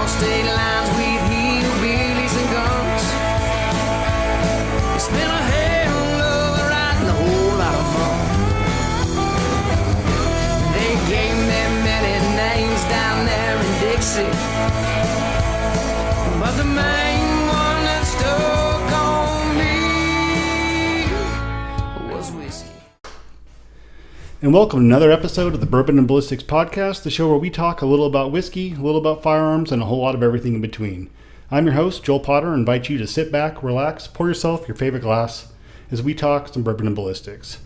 across state lines with hillbillies and guns. It's been a hell of a ride and a whole lot of fun. They gave me many names down there in Dixie, but the main one that stuck on me was whiskey. And welcome to another episode of the Bourbon and Ballistics podcast, the show where we talk a little about whiskey, a little about firearms, and a whole lot of everything in between. I'm your host, Joel Potter, and invite you to sit back, relax, pour yourself your favorite glass as we talk some bourbon and ballistics.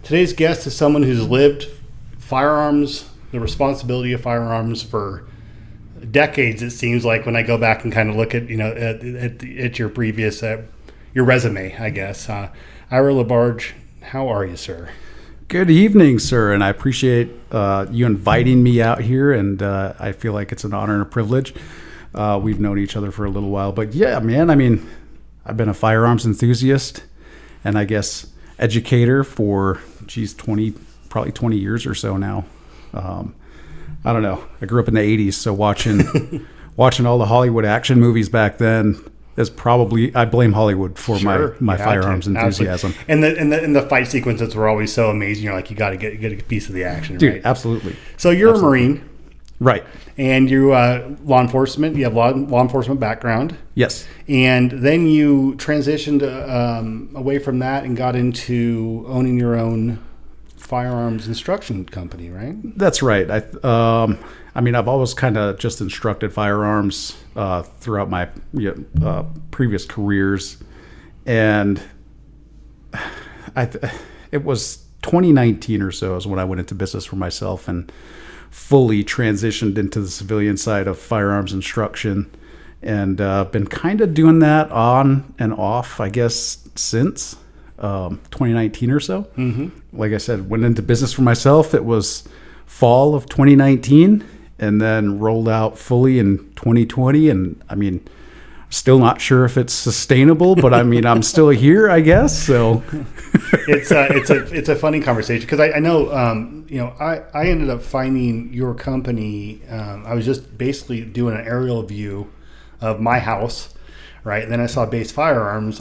Today's guest is someone who's lived firearms, the responsibility of firearms for decades, it seems like, when I go back and kind of look at, at your previous, your resume, I guess. Ira LaBarge, how are you, sir? Good evening, sir, and I appreciate you inviting me out here, and I feel like it's an honor and a privilege. We've known each other for a little while, but yeah, man, I mean, I've been a firearms enthusiast and I guess educator for, probably 20 years or so now. I don't know. I grew up in the 80s, so watching all the Hollywood action movies back then is probably, I blame Hollywood for my firearms enthusiasm. And the fight sequences were always so amazing. You're like, you got to get a piece of the action, dude, right? Absolutely. So you're a Marine. Right. And you law enforcement. You have law enforcement background. Yes. And then you transitioned away from that and got into owning your own firearms instruction company, right? That's right. I mean, I've always kind of just instructed firearms throughout my previous careers, and it was 2019 or so is when I went into business for myself and fully transitioned into the civilian side of firearms instruction, and been kind of doing that on and off, I guess, since 2019 or so. Mm-hmm. Like I said, went into business for myself. It was fall of 2019. And then rolled out fully in 2020. And I mean, still not sure if it's sustainable, but I mean, I'm still here, I guess. So it's a funny conversation because I know, I ended up finding your company. I was just basically doing an aerial view of my house, right? And then I saw BASE Firearms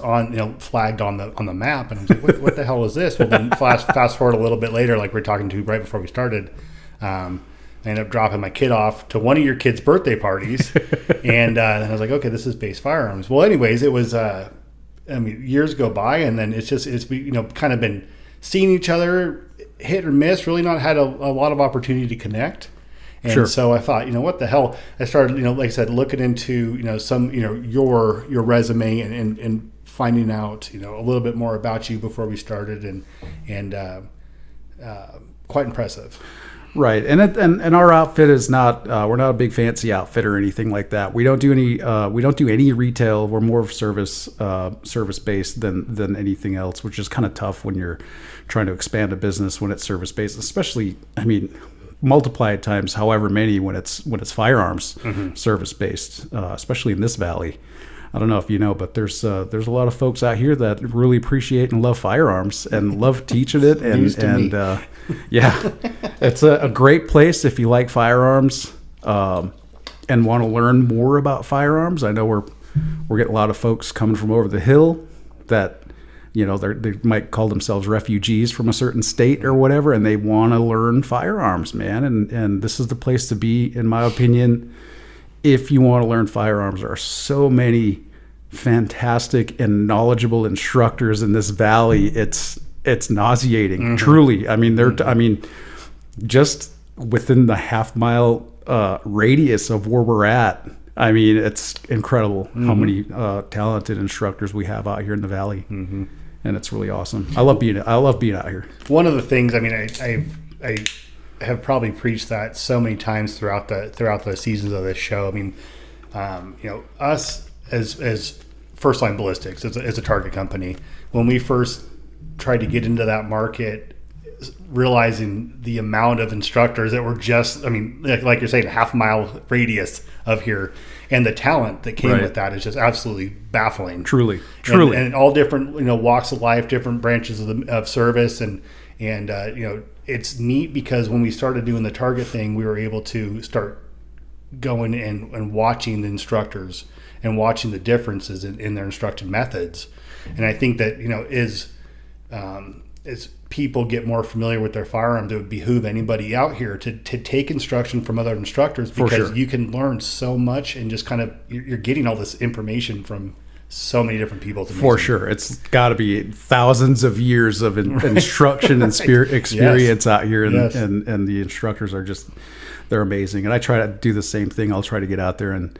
flagged on the map, and I was like, what the hell is this? Well, then fast forward a little bit later, like we were talking to right before we started. I ended up dropping my kid off to one of your kids' birthday parties, and I was like, okay, this is BASE Firearms. Well, anyways, it was, years go by, and then it's kind of been seeing each other, hit or miss, really not had a lot of opportunity to connect. And sure. So I thought, what the hell? I started, like I said, looking into, some, your resume and finding out, a little bit more about you before we started, and quite impressive. Right, and our outfit is not. We're not a big fancy outfit or anything like that. We don't do any. We don't do any retail. We're more of service based than anything else, which is kind of tough when you're trying to expand a business when it's service based. Especially, I mean, multiply it times however many when it's firearms service based. Especially in this valley. I don't know if you know, but there's a lot of folks out here that really appreciate and love firearms and love teaching it. Yeah, it's a great place if you like firearms and want to learn more about firearms. I know we're getting a lot of folks coming from over the hill that they might call themselves refugees from a certain state or whatever, and they want to learn firearms, man. And this is the place to be, in my opinion. If you want to learn firearms, there are so many fantastic and knowledgeable instructors in this valley. It's nauseating, truly. I mean, just within the half-mile radius of where we're at, I mean, it's incredible how many talented instructors we have out here in the valley, and it's really awesome. I love being out here. One of the things, I mean, I have probably preached that so many times throughout the seasons of this show. I mean, us as First Line Ballistics as a target company, when we first tried to get into that market, realizing the amount of instructors that were just, I mean, like you're saying, a half-mile radius of here, and the talent that came with that is just absolutely baffling. Truly. And all different, walks of life, different branches of service, and it's neat because when we started doing the target thing, we were able to start going and watching the instructors and watching the differences in their instruction methods. And I think that, as people get more familiar with their firearms, it would behoove anybody out here to take instruction from other instructors, because you can learn so much, and just kind of, you're getting all this information from so many different people. For sure. It's got to be thousands of years of instruction and experience out here. And the instructors are they're amazing. And I try to do the same thing. I'll try to get out there and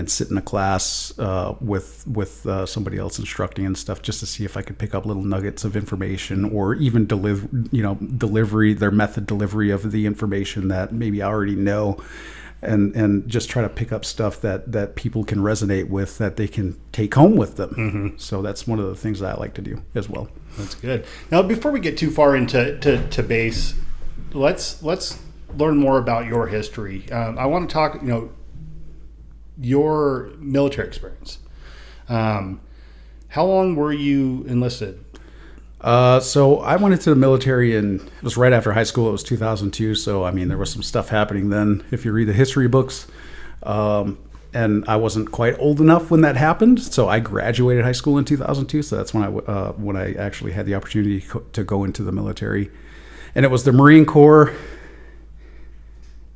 sit in a class with somebody else instructing and stuff, just to see if I could pick up little nuggets of information, or even their method delivery of the information that maybe I already know. And just try to pick up stuff that people can resonate with, that they can take home with them. Mm-hmm. So that's one of the things that I like to do as well. That's good. Now, before we get too far into BASE, let's learn more about your history. I want to talk, your military experience. How long were you enlisted? So I went into the military, and it was right after high school. It was 2002. So, I mean, there was some stuff happening then, if you read the history books. And I wasn't quite old enough when that happened. So I graduated high school in 2002. So that's when I actually had the opportunity to go into the military. And it was the Marine Corps.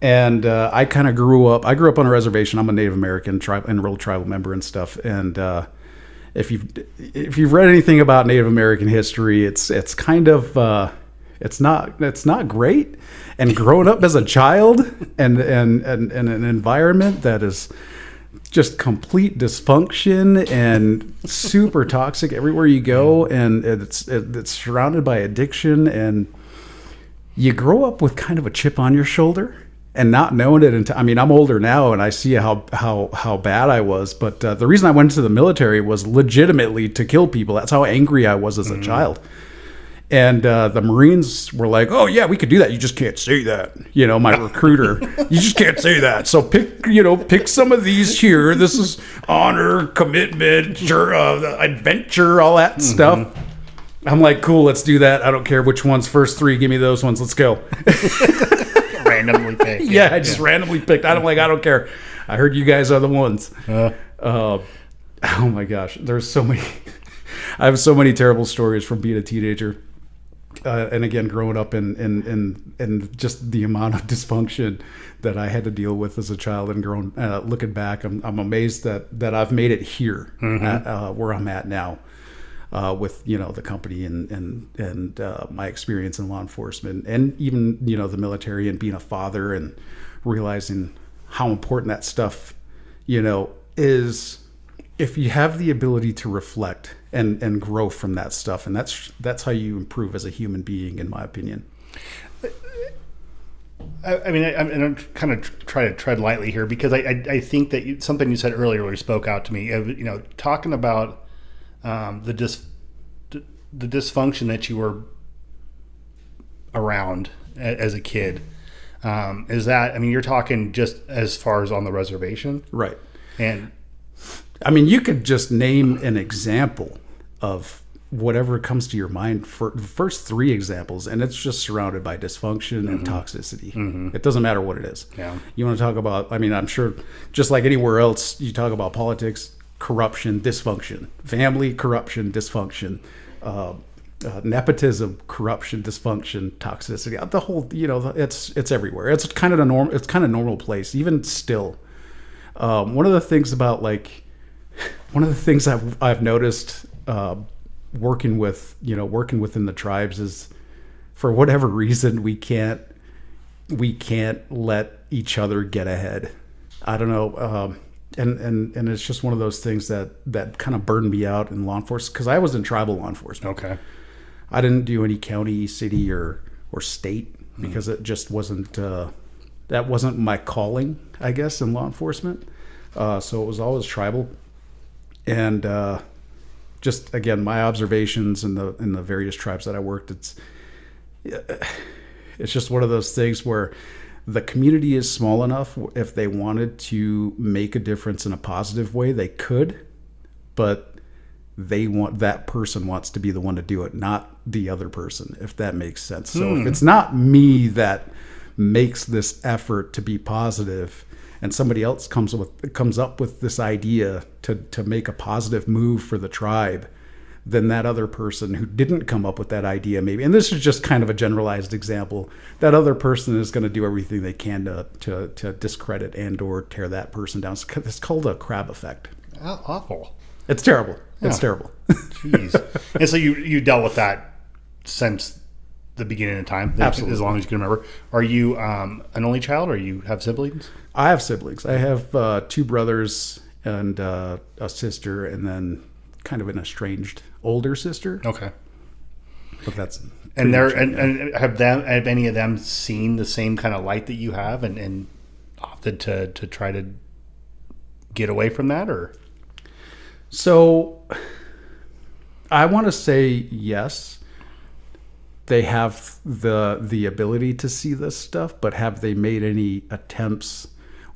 And I kind of grew up on a reservation. I'm a Native American enrolled tribal member and stuff. And if you've read anything about Native American history, it's kind of it's not great. And growing up as a child and an environment that is just complete dysfunction and super toxic everywhere you go, and it's surrounded by addiction, and you grow up with kind of a chip on your shoulder. And not knowing it until, I'm older now, and I see how bad I was. But the reason I went into the military was legitimately to kill people. That's how angry I was as a child. And the Marines were like, "Oh yeah, we could do that. You just can't say that." My recruiter, "You just can't say that. So pick some of these here. This is honor, commitment, adventure, all that stuff." I'm like, "Cool, let's do that. I don't care which one's first three. Give me those ones. Let's go." Randomly picked. Yeah, I just randomly picked. I don't care. I heard you guys are the ones. Oh my gosh, there's so many. I have so many terrible stories from being a teenager, and again growing up in just the amount of dysfunction that I had to deal with as a child. And looking back, I'm amazed that I've made it here, where I'm at now. With the company and my experience in law enforcement, and even the military, and being a father, and realizing how important that stuff is, if you have the ability to reflect and grow from that stuff. And that's how you improve as a human being, in my opinion. I'm kind of try to tread lightly here, because I think that something you said earlier really spoke out to me. Talking about the dysfunction that you were around as a kid. Is that, you're talking just as far as on the reservation? Right. And you could just name an example of whatever comes to your mind for the first three examples, and it's just surrounded by dysfunction and toxicity. It doesn't matter what it is. Yeah. You want to talk about, I'm sure just like anywhere else, you talk about politics, corruption, dysfunction, family, corruption, dysfunction, nepotism, corruption, dysfunction, toxicity, the whole, it's everywhere. It's kind of normal place, even still. One of the things I've noticed, working within the tribes, is for whatever reason, we can't let each other get ahead. I don't know. And it's just one of those things that kind of burned me out in law enforcement, because I was in tribal law enforcement. Okay. I didn't do any county, city, or state, because it just wasn't that wasn't my calling, I guess, in law enforcement. So it was always tribal, and just again, my observations in the various tribes that I worked, it's just one of those things where the community is small enough, if they wanted to make a difference in a positive way, they could, but that person wants to be the one to do it, not the other person, if that makes sense. So if it's not me that makes this effort to be positive, and somebody else comes up with this idea to make a positive move for the tribe, then that other person who didn't come up with that idea, maybe, and this is just kind of a generalized example, that other person is going to do everything they can to discredit and or tear that person down. It's called a crab effect. Awful. It's terrible. Yeah. It's terrible. Jeez. And so you dealt with that since the beginning of time, Absolutely. as long as you can remember. Are you an only child, or you have siblings? I have siblings. I have 2 brothers and a sister, and then kind of an estranged older sister. Okay. But that's And have any of them seen the same kind of light that you have, and opted to try to get away from that, or? So I want to say yes. They have the ability to see this stuff, but have they made any attempts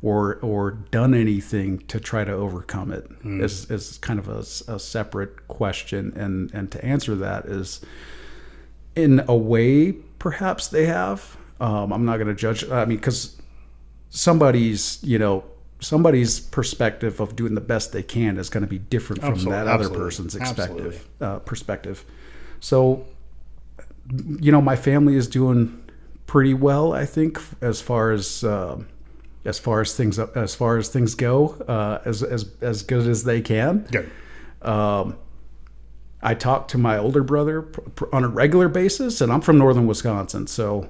or done anything to try to overcome it? Is kind of a separate question, and to answer that is, in a way, perhaps they have. I'm not going to judge. I mean, because somebody's perspective of doing the best they can is going to be different from that other person's perspective. So, my family is doing pretty well, I think, as far as things go, as good as they can. Good. I talk to my older brother on a regular basis, and I'm from northern Wisconsin, so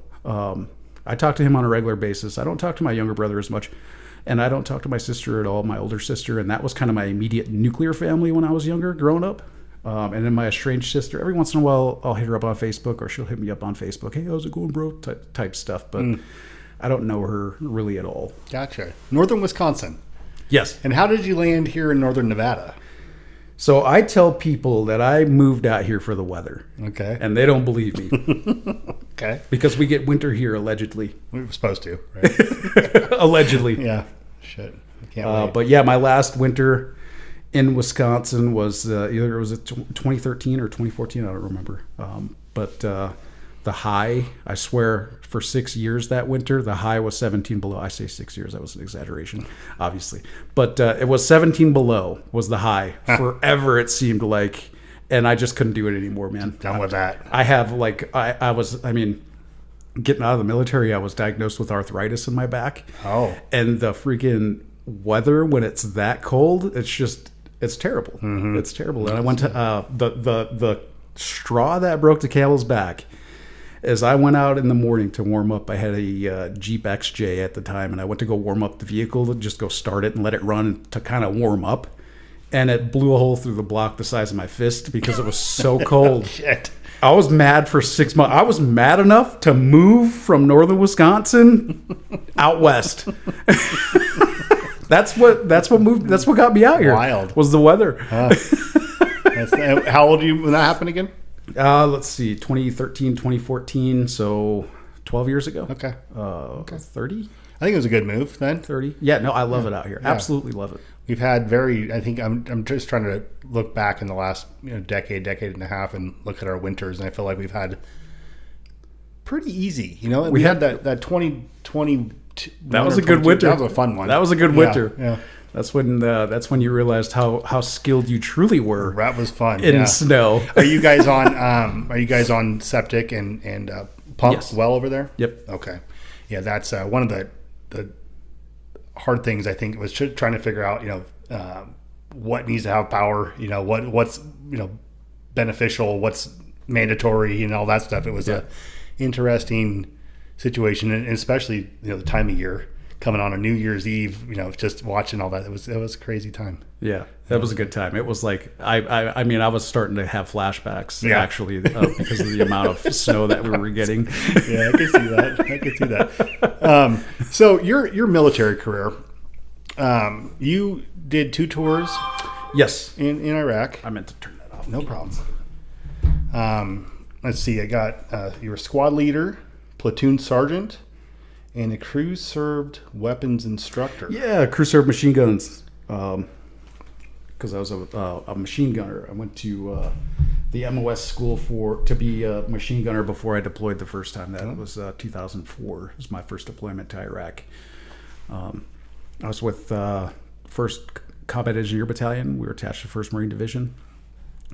I talk to him on a regular basis. I don't talk to my younger brother as much, and I don't talk to my sister at all, my older sister, and that was kind of my immediate nuclear family when I was younger, growing up. And then my estranged sister, every once in a while, I'll hit her up on Facebook, or she'll hit me up on Facebook. Hey, how's it going, bro? Type stuff, but I don't know her really at all. Gotcha. Northern Wisconsin. Yes. And how did you land here in northern Nevada? So I tell people that I moved out here for the weather. Okay. And they don't believe me. Okay. Because we get winter here, allegedly. We were supposed to, right? Allegedly. Yeah. Shit. I can't wait. But yeah, my last winter in Wisconsin was either it was 2013 or 2014, I don't remember. But the high, I swear, for 6 years that winter, the high was 17 below. I say 6 years, that was an exaggeration, obviously. But it was 17 below was the high. Forever, it seemed like. And I just couldn't do it anymore, man. Done with that. I have, getting out of the military, I was diagnosed with arthritis in my back. Oh. And the freaking weather, when it's that cold, it's terrible. Mm-hmm. It's terrible. And I went to the straw that broke the camel's back is I went out in the morning to warm up. I had a Jeep XJ at the time, and I went to go warm up the vehicle, to just go start it and let it run to kind of warm up. And it blew a hole through the block the size of my fist because it was so cold. Shit. I was mad for 6 months. I was mad enough to move from northern Wisconsin out west. That's what got me out here. Wild. Was the weather. How old are you when that happened again? Let's see, 2013, 2014, so 12 years ago. Okay. 30? I think it was a good move then. 30? Yeah, no, I love it out here. Yeah. Absolutely love it. We've had I think I'm just trying to look back in the last decade and a half and look at our winters, and I feel like we've had pretty easy. We had that 2020. That was a good winter. That was a fun one. That was a good winter. Yeah. That's when you realized how skilled you truly were. That was fun. In snow. Are you guys on septic and pump Yes. well over there? Yep. Okay. Yeah, that's one of the hard things, I think, was trying to figure out what needs to have power, what's beneficial, what's mandatory, all that stuff. It was a interesting situation, and especially the time of year coming on a New Year's Eve, just watching all that. It was a crazy time. Yeah, that was a good time. It was like I mean I was starting to have flashbacks actually because of the amount of snow that we were getting. Yeah, I could see that. So your military career, you did 2 tours. Yes, in Iraq. I meant to turn that off. No problem. Let's see. I got you were squad leader, platoon sergeant, and a crew served weapons instructor. Yeah, crew served machine guns. Because I was a machine gunner. I went to the MOS school to be a machine gunner before I deployed the first time. That was 2004. It was my first deployment to Iraq. I was with 1st Combat Engineer Battalion. We were attached to 1st Marine Division.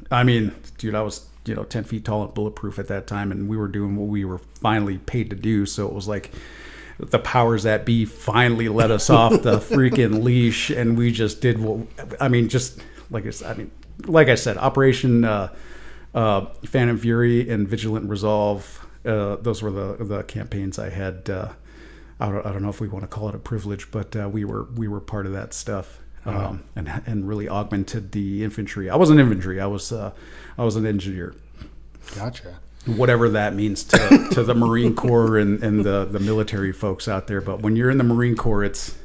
I mean, dude, I was 10 feet tall and bulletproof at that time, and we were doing what we were finally paid to do. So it was like the powers that be finally let us off the freaking leash, and we just did what I mean. Just like I said, Operation Phantom Fury and Vigilant Resolve. Those were the campaigns I had. I don't know if we want to call it a privilege, but we were part of that stuff, and really augmented the infantry. I wasn't infantry. I was an engineer. Gotcha. Whatever that means to the Marine Corps and the military folks out there. But when you're in the Marine Corps, it's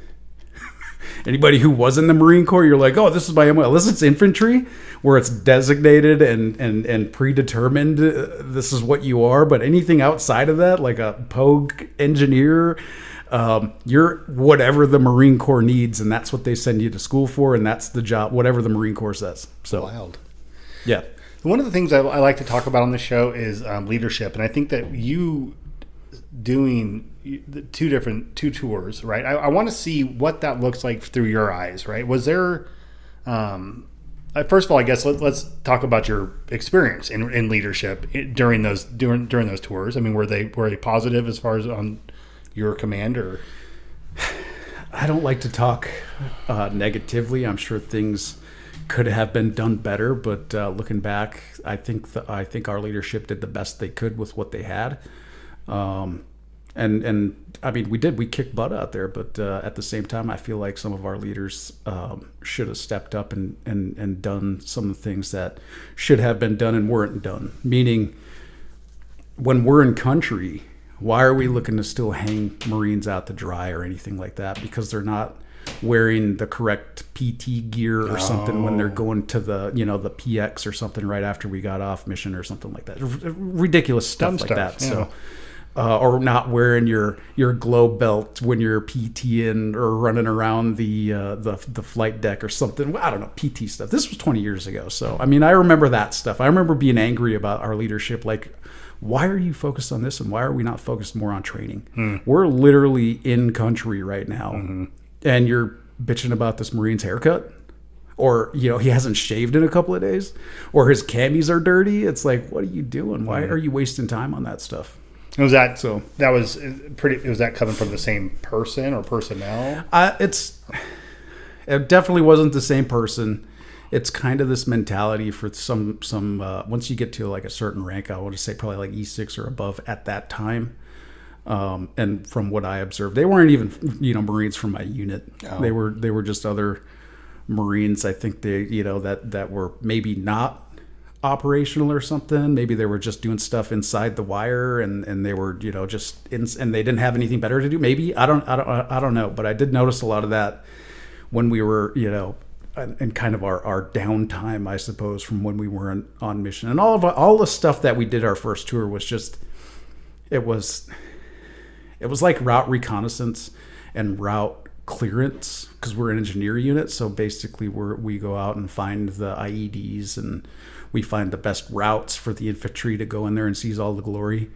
anybody who was in the Marine Corps, you're like, oh, this is my MO. Unless it's infantry, where it's designated and predetermined, this is what you are. But anything outside of that, like a pogue engineer, you're whatever the Marine Corps needs, and that's what they send you to school for, and that's the job, whatever the Marine Corps says. So Wild. Yeah. One of the things I like to talk about on the show is leadership, and I think that you doing the two tours, right? I want to see what that looks like through your eyes, right? Was there, first of all, I guess let's talk about your experience in leadership during those tours. I mean, were they positive as far as on your command, or? I don't like to talk negatively. I'm sure things could have been done better, but looking back, I think our leadership did the best they could with what they had. And I mean, we kicked butt out there, but at the same time, I feel like some of our leaders should have stepped up and done some of the things that should have been done and weren't done. Meaning, when we're in country, why are we looking to still hang Marines out to dry or anything like that? Because they're not wearing the correct PT gear or something when they're going to the PX or something right after we got off mission or something like that. Ridiculous stuff like that. Yeah. So, or not wearing your glow belt when you're PTing or running around the flight deck or something. I don't know, PT stuff. This was 20 years ago. So, I mean, I remember that stuff. I remember being angry about our leadership. Like, why are you focused on this and why are we not focused more on training? We're literally in country right now. And you're bitching about this Marine's haircut, or he hasn't shaved in a couple of days, or his camis are dirty. It's like, what are you doing? Why are you wasting time on that stuff? Was that so? That was pretty. Was that coming from the same person or personnel? It definitely wasn't the same person. It's kind of this mentality for some. Once you get to like a certain rank, I want to say probably like E6 or above at that time. And from what I observed, they weren't even, Marines from my unit. Oh. They were just other Marines. I think they, that were maybe not operational or something. Maybe they were just doing stuff inside the wire and they were, and they didn't have anything better to do. Maybe I don't know, but I did notice a lot of that when we were, in kind of our downtime, I suppose, from when we were on mission. And all the stuff that we did our first tour was just, it was like route reconnaissance and route clearance, because we're an engineer unit. So basically we go out and find the IEDs and we find the best routes for the infantry to go in there and seize all the glory.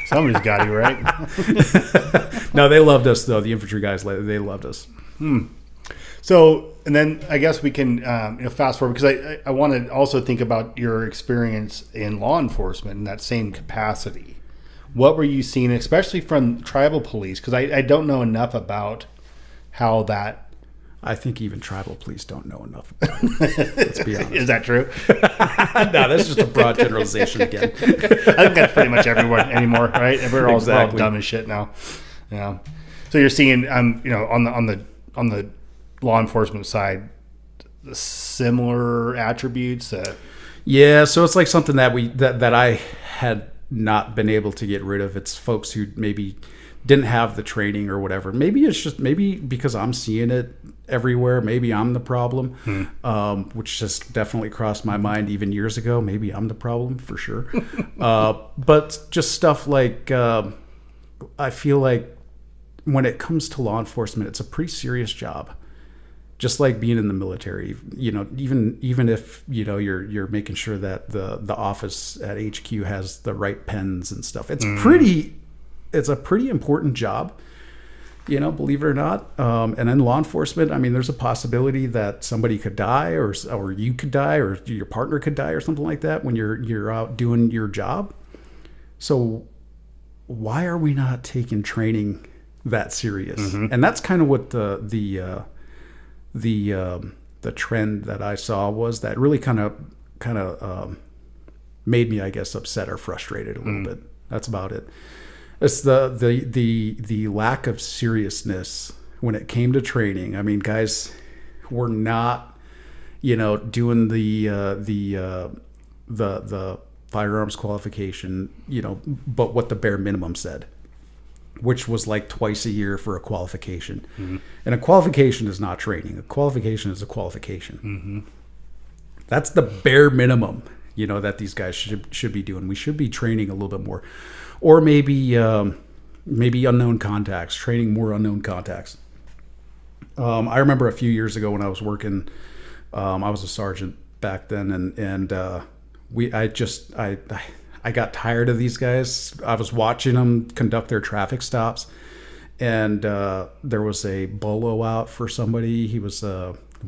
Somebody's got you, right? No, they loved us though. The infantry guys, they loved us. So, and then I guess we can fast forward, because I want to also think about your experience in law enforcement in that same capacity. What were you seeing, especially from tribal police? Because I don't know enough about how that... I think even tribal police don't know enough about it. Let's be honest. Is that true? No, that's just a broad generalization again. I think that's pretty much everyone anymore, right? We're all dumb as shit now. Yeah. So you're seeing, on the law enforcement side, similar attributes. Yeah. So it's like something that I had not been able to get rid of. It's folks who maybe didn't have the training or whatever. Maybe it's just because I'm seeing it everywhere. Maybe I'm the problem, which just definitely crossed my mind even years ago. Maybe I'm the problem for sure. But just stuff like, I feel like when it comes to law enforcement, it's a pretty serious job. Just like being in the military, even if you're making sure that the office at HQ has the right pens and stuff. It's a pretty important job, believe it or not. And then law enforcement, I mean, there's a possibility that somebody could die or you could die or your partner could die or something like that when you're out doing your job. So why are we not taking training that serious? Mm-hmm. And that's kind of what the trend that I saw was, that really kind of made me, I guess, upset or frustrated a little bit. That's about it. It's the lack of seriousness when it came to training. I mean, guys were not, doing the firearms qualification, but what the bare minimum said, which was like twice a year for a qualification. Mm-hmm. And a qualification is not training. A qualification is a qualification. Mm-hmm. That's the bare minimum, that these guys should be doing. We should be training a little bit more, or maybe unknown contacts, training more unknown contacts. I remember a few years ago when I was working, I was a sergeant back then, and I got tired of these guys. I was watching them conduct their traffic stops, and there was a bolo out for somebody. He was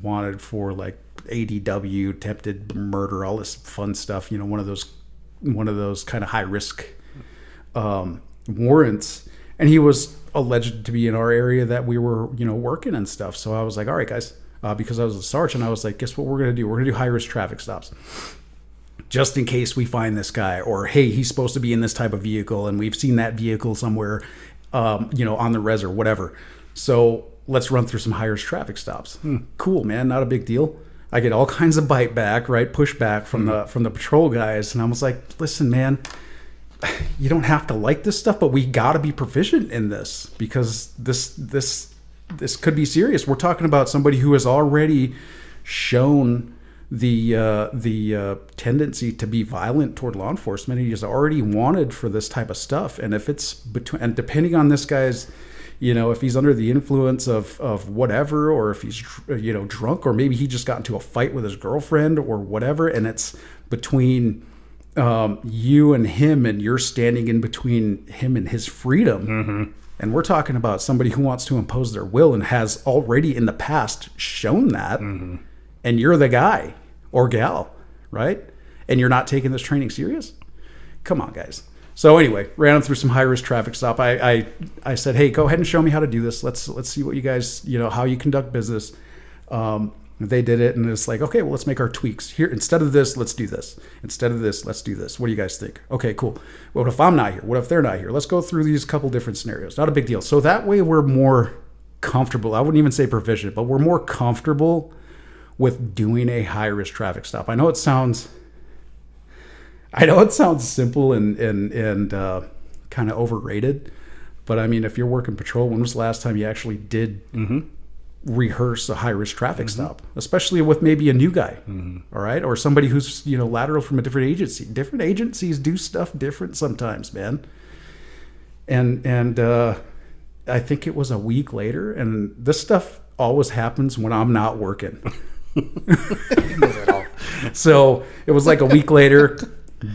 wanted for like ADW, attempted murder, all this fun stuff. One of those kind of high risk warrants, and he was alleged to be in our area that we were working and stuff. So I was like, all right, guys, because I was a sergeant, I was like, guess what we're gonna do? We're gonna do high risk traffic stops, just in case we find this guy, or hey, he's supposed to be in this type of vehicle and we've seen that vehicle somewhere, on the res or whatever. So let's run through some high risk traffic stops. Cool, man, not a big deal. I get all kinds of bite back, right, pushback from the patrol guys, and I was like, listen, man, you don't have to like this stuff, but we got to be proficient in this, because this could be serious. We're talking about somebody who has already shown the tendency to be violent toward law enforcement. He is already wanted for this type of stuff, and if it's and depending on this guy's, if he's under the influence of whatever, or if he's drunk, or maybe he just got into a fight with his girlfriend or whatever, and it's between you and him, and you're standing in between him and his freedom. Mm-hmm. And we're talking about somebody who wants to impose their will and has already in the past shown that. Mm-hmm. And you're the guy or gal, right? And you're not taking this training serious? Come on, guys. So anyway, ran them through some high risk traffic stop. I said, hey, go ahead and show me how to do this. Let's see what you guys, how you conduct business. They did it, and it's like, okay, well, let's make our tweaks here. Instead of this, let's do this. Instead of this, let's do this. What do you guys think? Okay, cool. What if I'm not here? What if they're not here? Let's go through these couple different scenarios. Not a big deal. So that way we're more comfortable. I wouldn't even say proficient, but we're more comfortable with doing a high risk traffic stop. I know it sounds simple and kind of overrated, but I mean, if you're working patrol, when was the last time you actually did rehearse a high risk traffic stop, especially with maybe a new guy, all right, or somebody who's lateral from a different agency? Different agencies do stuff different sometimes, man. And I think it was a week later, and this stuff always happens when I'm not working. So it was like a week later,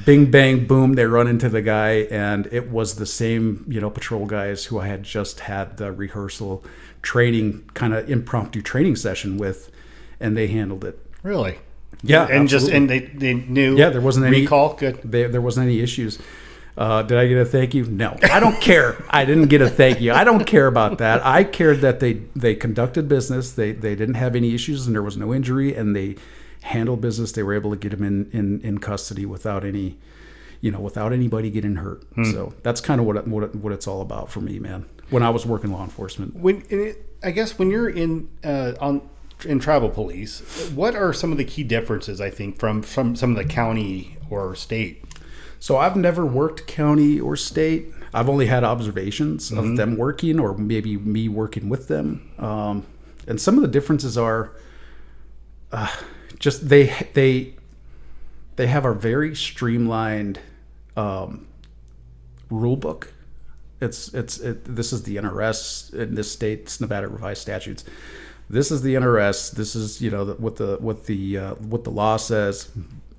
bing, bang, boom, they run into the guy, and it was the same, patrol guys who I had just had the rehearsal training, kind of impromptu training session with, and they handled it. Really? Yeah. And absolutely. they knew. Yeah, there wasn't any recall. Good. There wasn't any issues. Did I get a thank you? No, I don't care. I didn't get a thank you. I don't care about that. I cared that they conducted business. They didn't have any issues, and there was no injury, and they handled business. They were able to get him in custody without any, without anybody getting hurt. So that's kind of what it's all about for me, man. When I was working law enforcement, I guess when you're in tribal police, what are some of the key differences, I think, from some of the county or state? So I've never worked county or state. I've only had observations of them working, or maybe me working with them. And some of the differences are just they have a very streamlined rule book. This is the NRS in this state. It's Nevada Revised Statutes. This is the NRS. This is what the law says.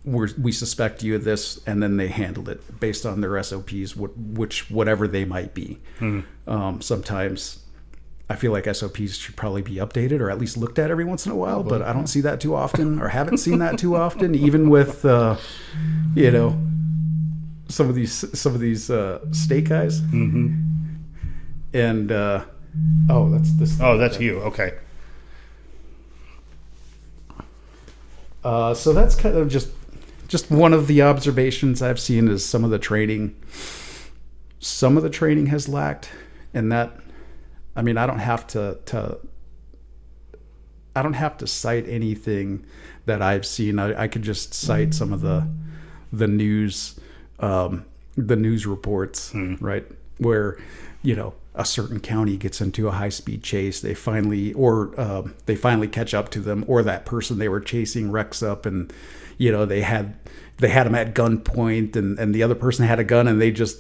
We suspect you of this, and then they handled it based on their SOPs, whatever they might be. Sometimes I feel like SOPs should probably be updated or at least looked at every once in a while, but I don't see that too often, or haven't seen that too often, even with, you know, some of these state guys. Mm-hmm. And, that's this. Oh, that's you. Okay. So that's kind of just one of the observations I've seen is some of the training has lacked, and that, I mean, I don't have to cite anything that I've seen. I could just cite some of the news reports, right, where, you know, a certain county gets into a high-speed chase. They finally catch up to them, or that person they were chasing wrecks up, and, you know, they had them at gunpoint, and the other person had a gun, and they just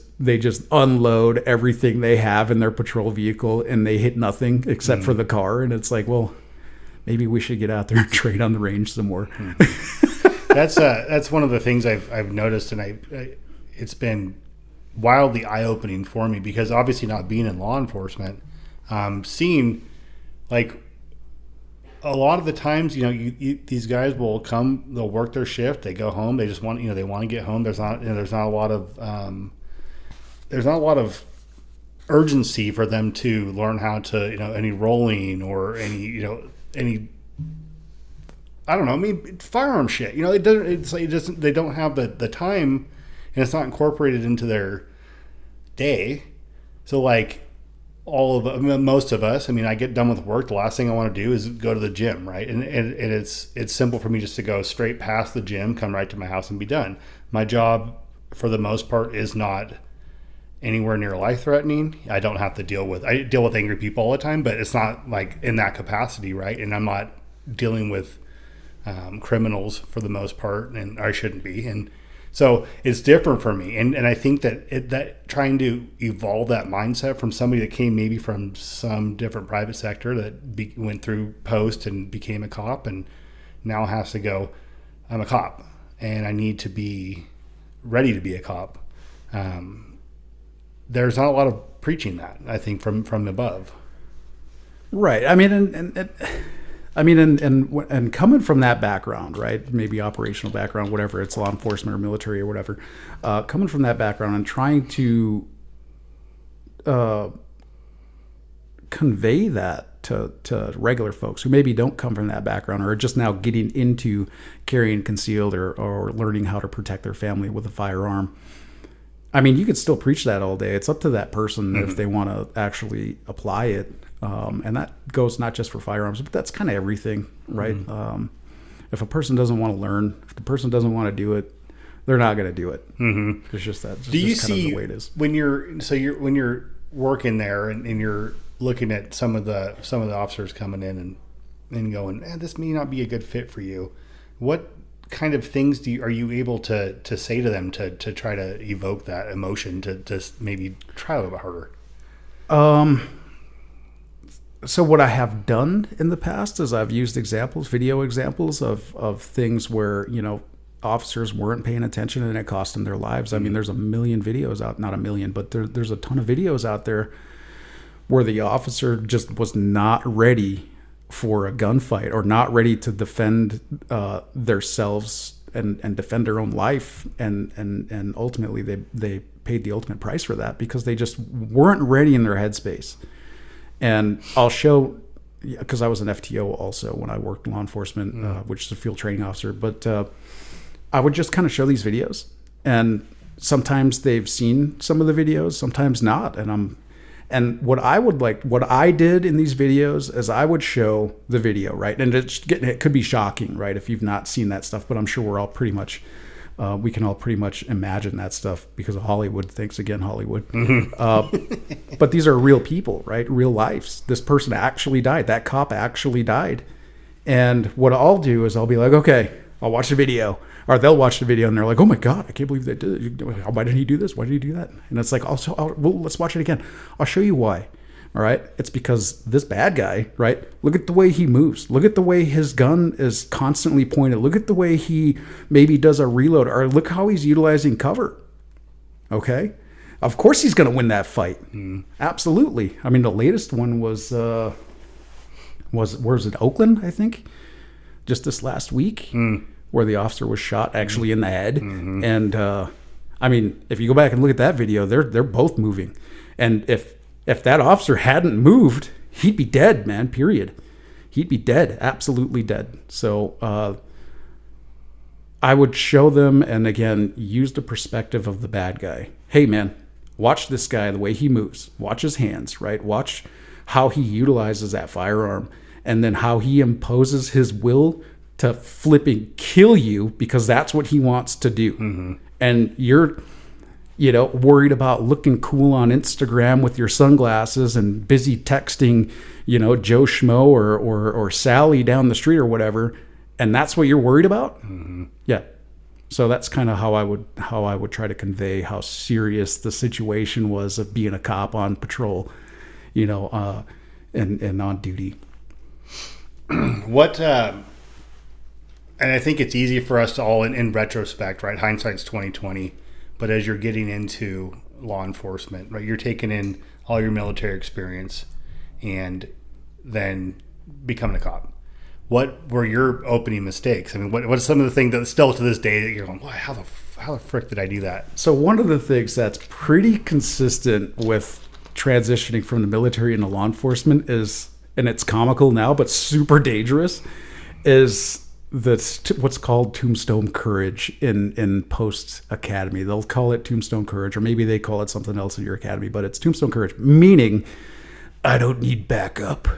unload everything they have in their patrol vehicle, and they hit nothing except for the car. And it's like, well, maybe we should get out there and train on the range some more. That's one of the things I've noticed, and it's been wildly eye-opening for me, because obviously not being in law enforcement, seeing, like, a lot of the times, you know, these guys will come, they'll work their shift, they go home, they just want, you know, they want to get home. There's not a lot of urgency for them to learn how to, you know, any rolling or any I don't know. I mean, firearm shit. You know, it doesn't. They don't have the time, and it's not incorporated into their day. So, like, most of us. I mean, I get done with work. The last thing I want to do is go to the gym, right? And it's simple for me just to go straight past the gym, come right to my house, and be done. My job, for the most part, is not anywhere near life threatening. I don't have to deal with angry people all the time, but it's not like in that capacity, right? And I'm not dealing with criminals for the most part, and I shouldn't be. And so it's different for me. And I think that trying to evolve that mindset from somebody that came maybe from some different private sector that went through post and became a cop, and now has to go, I'm a cop and I need to be ready to be a cop. There's not a lot of preaching that, I think, from above. Right. I mean, and coming from that background, right? Maybe operational background, whatever, it's law enforcement or military or whatever. Coming from that background and trying to convey that to regular folks who maybe don't come from that background, or are just now getting into carrying concealed or learning how to protect their family with a firearm. I mean, you could still preach that all day. It's up to that person if they want to actually apply it. And that goes not just for firearms, but that's kind of everything, right? If a person doesn't want to learn, if the person doesn't want to do it, they're not going to do it. Mm-hmm. It's just that. Do you see, the way it is. When you're working there and you're looking at some of the officers coming in and going, this may not be a good fit for you. What kind of things are you able to say to them to try to evoke that emotion to maybe try a little bit harder? So what I have done in the past is I've used video examples of things where, you know, officers weren't paying attention and it cost them their lives. I mean, there's a million videos out, not a million, but there's a ton of videos out there where the officer just was not ready for a gunfight, or not ready to defend themselves and defend their own life, and ultimately they paid the ultimate price for that because they just weren't ready in their headspace. And I'll show, because I was an FTO also when I worked in law enforcement, which is a field training officer, but I would just kind of show these videos, and sometimes they've seen some of the videos, sometimes not, and what I did in these videos is I would show the video, right? And it could be shocking, right, if you've not seen that stuff, but I'm sure we're all pretty much, we can all pretty much imagine that stuff because of Hollywood. Thanks again, Hollywood. Mm-hmm. But these are real people, right? Real lives. This person actually died. That cop actually died. And what I'll do is I'll be like, okay, I'll watch the video. Or they'll watch the video and they're like, oh my God, I can't believe they did it. Why did he do this? Why did he do that? And it's like, well, let's watch it again. I'll show you why. All right. It's because this bad guy, right? Look at the way he moves. Look at the way his gun is constantly pointed. Look at the way he maybe does a reload, or look how he's utilizing cover. Okay. Of course he's going to win that fight. Absolutely. I mean, the latest one was where's it? Oakland, I think. Just this last week, where the officer was shot actually in the head. And I mean, if you go back and look at that video, they're both moving. And if that officer hadn't moved, he'd be dead, man. Period. He'd be dead, absolutely dead. So I would show them, and again, use the perspective of the bad guy. Hey, man, watch this guy, the way he moves. Watch his hands, right? Watch how he utilizes that firearm, and then how he imposes his will to flipping kill you because that's what he wants to do. And you're, worried about looking cool on Instagram with your sunglasses and busy texting, Joe Schmo or Sally down the street or whatever. And that's what you're worried about? Yeah. So that's kind of how I would try to convey how serious the situation was of being a cop on patrol, and on duty. What, and I think it's easy for us to all in retrospect, right? Hindsight's 20/20. But as you're getting into law enforcement, right, you're taking in all your military experience and then becoming a cop. What were your opening mistakes? I mean, what's some of the things that still to this day that you're going, how the frick did I do that? So one of the things that's pretty consistent with transitioning from the military into law enforcement is, and it's comical now, but super dangerous, is what's called tombstone courage in post academy. They'll call it tombstone courage, or maybe they call it something else in your academy, but it's tombstone courage, meaning I don't need backup.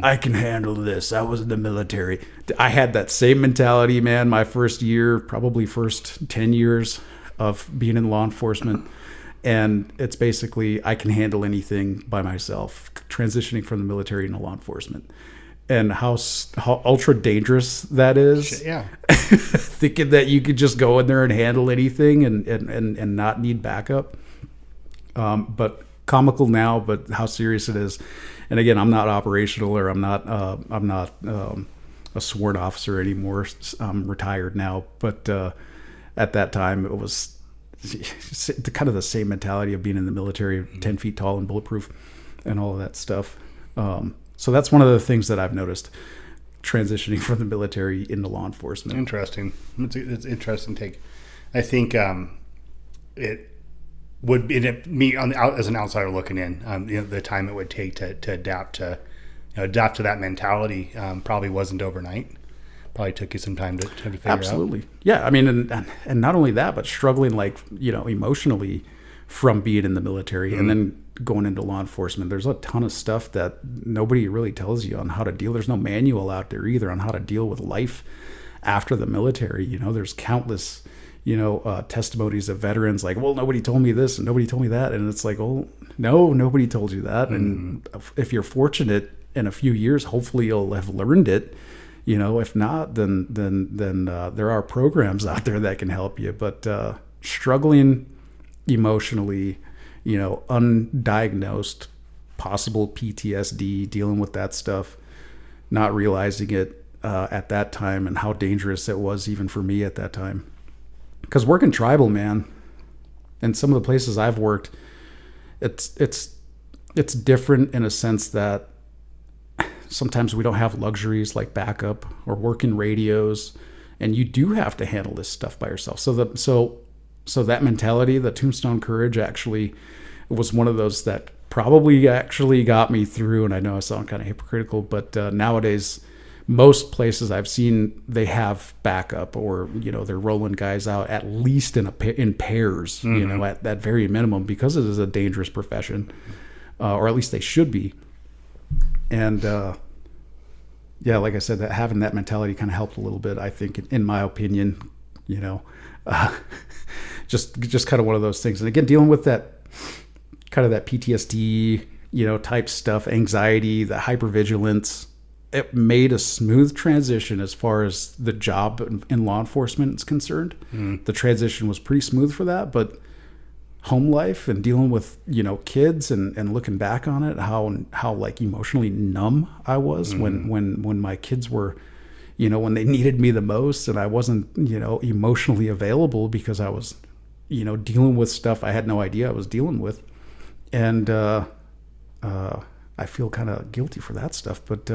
I can handle this. I was in the military. I had that same mentality, man, my first year, probably first 10 years of being in law enforcement. And it's basically, I can handle anything by myself, transitioning from the military into law enforcement. And how ultra dangerous that is. Yeah. Thinking that you could just go in there and handle anything and not need backup. But comical now, but how serious it is. And again, I'm not operational, or I'm not a sworn officer anymore. I'm retired now. But at that time, it was kind of the same mentality of being in the military, 10 feet tall and bulletproof and all of that stuff. So that's one of the things that I've noticed transitioning from the military into law enforcement. Interesting. It's an interesting take. I think it would be me as an outsider looking in. The time it would take to adapt to that mentality probably wasn't overnight. Probably took you some time to figure out. Absolutely. Yeah. I mean, and not only that, but struggling emotionally from being in the military and then going into law enforcement. There's a ton of stuff that nobody really tells you on how to deal. There's no manual out there either on how to deal with life after the military. There's countless, testimonies of veterans like, well, nobody told me this and nobody told me that. And it's like, well, no, nobody told you that. And if you're fortunate in a few years, hopefully you'll have learned it. If not, then there are programs out there that can help you. But struggling emotionally, undiagnosed, possible PTSD, dealing with that stuff, not realizing it at that time, and how dangerous it was even for me at that time. Because working tribal, man, and some of the places I've worked, it's different in a sense that sometimes we don't have luxuries like backup or working radios, and you do have to handle this stuff by yourself. So that mentality, the tombstone courage, actually was one of those that probably actually got me through. And I know I sound kind of hypocritical, but nowadays, most places I've seen, they have backup, or they're rolling guys out at least in pairs, at that very minimum, because it is a dangerous profession, or at least they should be. And like I said, that having that mentality kind of helped a little bit, I think, in my opinion. Just kind of one of those things. And again, dealing with that kind of that PTSD, type stuff, anxiety, the hypervigilance, it made a smooth transition as far as the job in law enforcement is concerned. The transition was pretty smooth for that, but home life and dealing with, kids and looking back on it, how like emotionally numb I was when my kids were, when they needed me the most, and I wasn't, emotionally available because I was dealing with stuff I had no idea I was dealing with. And I feel kind of guilty for that stuff. But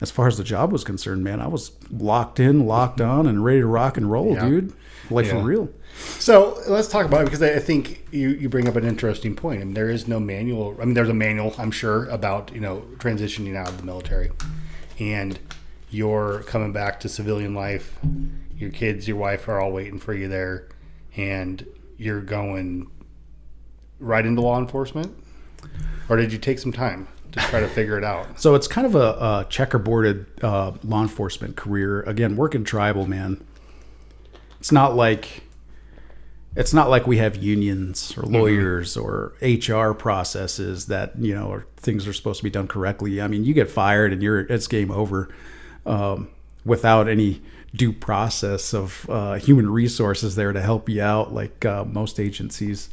as far as the job was concerned, man, I was locked in, locked on, and ready to rock and roll, dude. Like, for real. So let's talk about it, because I think you bring up an interesting point. I mean, there is no manual. I mean, there's a manual, I'm sure, about, transitioning out of the military. And you're coming back to civilian life. Your kids, your wife are all waiting for you there. And you're going right into law enforcement? Or did you take some time to try to figure it out? So it's kind of a checkerboarded law enforcement career. Again, working tribal, man. It's not like we have unions or lawyers or HR processes that, or things are supposed to be done correctly. I mean, you get fired and it's game over without any due process of human resources there to help you out, like most agencies.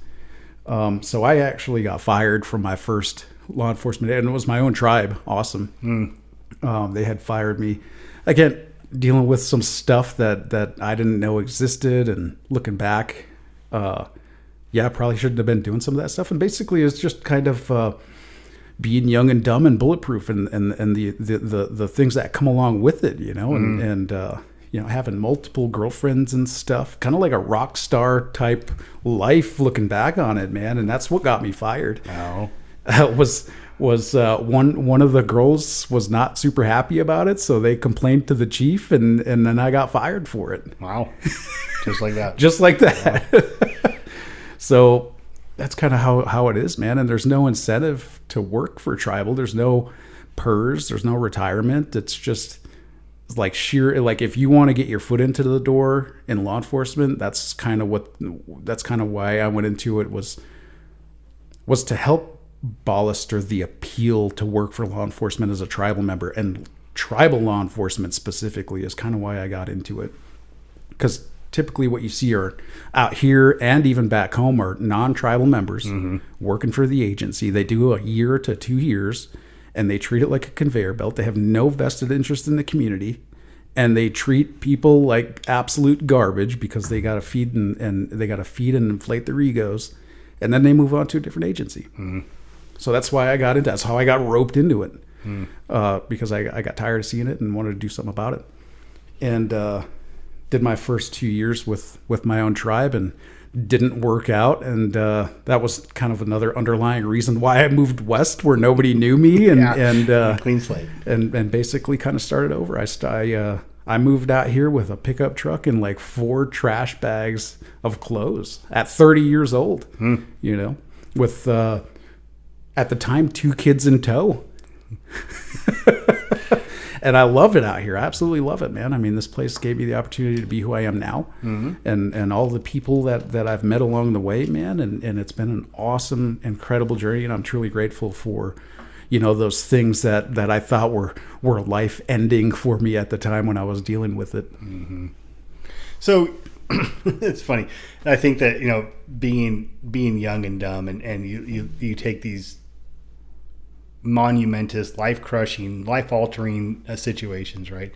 So I actually got fired from my first law enforcement, and it was my own tribe. Awesome. They had fired me. Again, dealing with some stuff that I didn't know existed, and looking back, I probably shouldn't have been doing some of that stuff. And basically, it's just kind of being young and dumb and bulletproof, and the things that come along with it, and having multiple girlfriends and stuff, kind of like a rock star type life looking back on it, man. And that's what got me fired. Oh. was one of the girls was not super happy about it, so they complained to the chief, and then I got fired for it. Wow. Just like that. Just like that. Wow. So that's kind of how it is, man. And there's no incentive to work for tribal. There's no PERS. There's no retirement. It's just like if you want to get your foot into the door in law enforcement, that's kind of why I went into it, was to help bolster the appeal to work for law enforcement as a tribal member, and tribal law enforcement specifically is kind of why I got into it. Because typically what you see are out here and even back home are non-tribal members working for the agency. They do a year to 2 years, and they treat it like a conveyor belt. They have no vested interest in the community, and they treat people like absolute garbage because they got to feed and they got to feed and inflate their egos, and then they move on to a different agency. So that's why I got into. That's how I got roped into it, because I got tired of seeing it and wanted to do something about it, and did my first 2 years with my own tribe, and didn't work out, and that was kind of another underlying reason why I moved west, where nobody knew me, and clean slate, and basically kind of started over. I moved out here with a pickup truck and like 4 trash bags of clothes at 30 years old, with at the time 2 kids in tow. And I love it out here. I absolutely love it, man. I mean, this place gave me the opportunity to be who I am now, and all the people that I've met along the way, man. And it's been an awesome, incredible journey, and I'm truly grateful for, those things that I thought were life ending for me at the time when I was dealing with it. So it's funny. I think that, being young and dumb, and you take these monumentous, life-crushing, life-altering situations, right?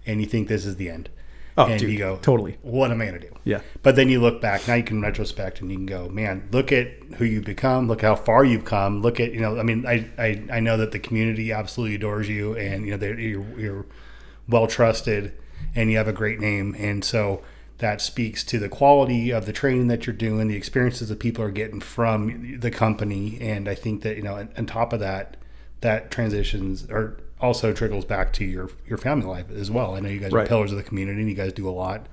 And you think this is the end. Oh, and dude, you go, totally. What am I going to do? Yeah. But then you look back, now you can retrospect, and you can go, man, look at who you've become, look how far you've come, look at, I know that the community absolutely adores you, and, you're well-trusted, and you have a great name. And so that speaks to the quality of the training that you're doing, the experiences that people are getting from the company. And I think that, on top of that transitions or also trickles back to your family life as well. I know you guys are pillars of the community, and you guys do a lot.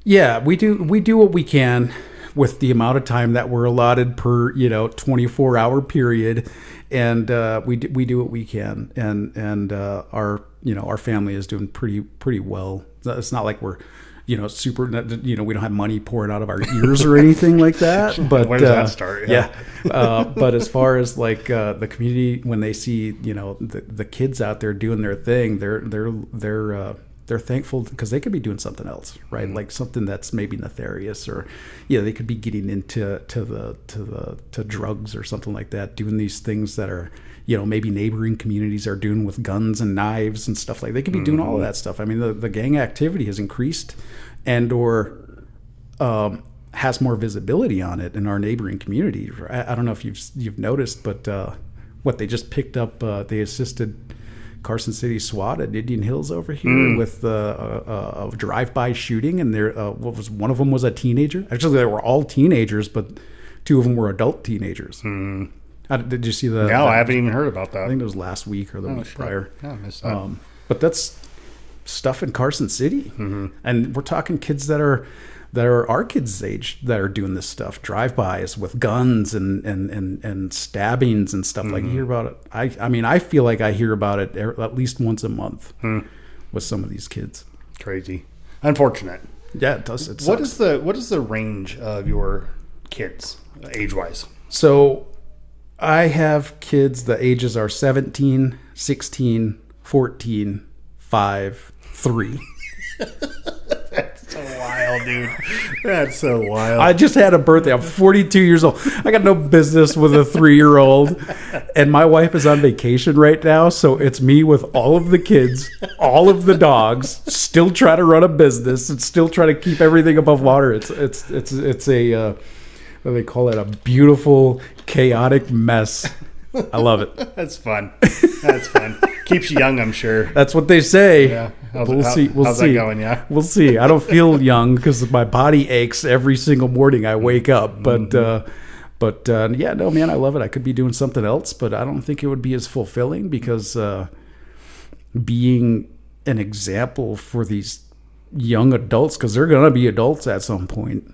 Yeah, we do what we can with the amount of time that we're allotted per 24-hour period, and we do what we can, and our family is doing pretty well. It's not like we're super, we don't have money pouring out of our ears or anything like that. But where does that start? Yeah. But as far as like the community, when they see the kids out there doing their thing, they're thankful because they could be doing something else, right? Like something that's maybe nefarious, or they could be getting into to drugs or something like that, doing these things that are maybe neighboring communities are doing with guns and knives and stuff like. They could be doing all of that stuff. I mean, the gang activity has increased, and or has more visibility on it in our neighboring community. I don't know if you've noticed, but what they just picked up, they assisted Carson City SWAT at Indian Hills over here with a drive-by shooting, and there one of them was a teenager. Actually, they were all teenagers, but 2 of them were adult teenagers. Did you see the? No, I haven't even heard about that. I think it was last week or the week prior. Yeah, I missed that. But that's stuff in Carson City, and we're talking kids that are our kids' age that are doing this stuff, drive-bys with guns and stabbings and stuff. Like you hear about it. I mean, I feel like I hear about it at least once a month with some of these kids. Crazy, unfortunate. Yeah, it does. What is the range of your kids age-wise? So I have kids. The ages are 17, 16, 14, 5, 3. That's so wild, dude. That's so wild. I just had a birthday. I'm 42 years old. I got no business with a 3-year-old. And my wife is on vacation right now. So it's me with all of the kids, all of the dogs, still trying to run a business and still trying to keep everything above water. It's a, what do they call it? A beautiful, chaotic mess. I love it. That's fun. That's fun. Keeps you young, I'm sure. That's what they say. Yeah. We'll see. How's that going? Yeah. We'll see. I don't feel young because my body aches every single morning I wake up. But yeah, no, man, I love it. I could be doing something else, but I don't think it would be as fulfilling because being an example for these young adults, because they're going to be adults at some point.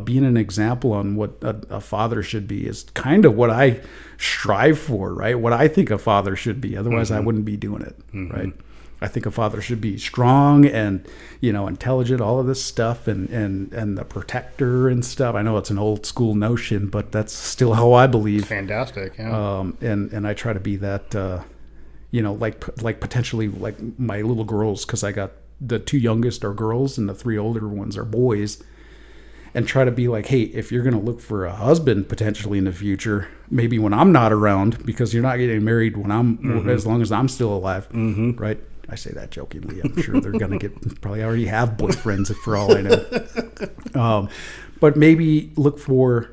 Being an example on what a father should be is kind of what I strive for, right? What I think a father should be. Otherwise, I wouldn't be doing it, right? I think a father should be strong and, intelligent, all of this stuff, and the protector and stuff. I know it's an old school notion, but that's still how I believe. Fantastic, yeah. And I try to be that, like potentially like my little girls, because I got the 2 youngest are girls and the 3 older ones are boys. And try to be like, hey, if you're going to look for a husband potentially in the future, maybe when I'm not around, because you're not getting married when I'm, as long as I'm still alive, right? I say that jokingly. I'm sure they're going to probably already have boyfriends for all I know. But maybe look for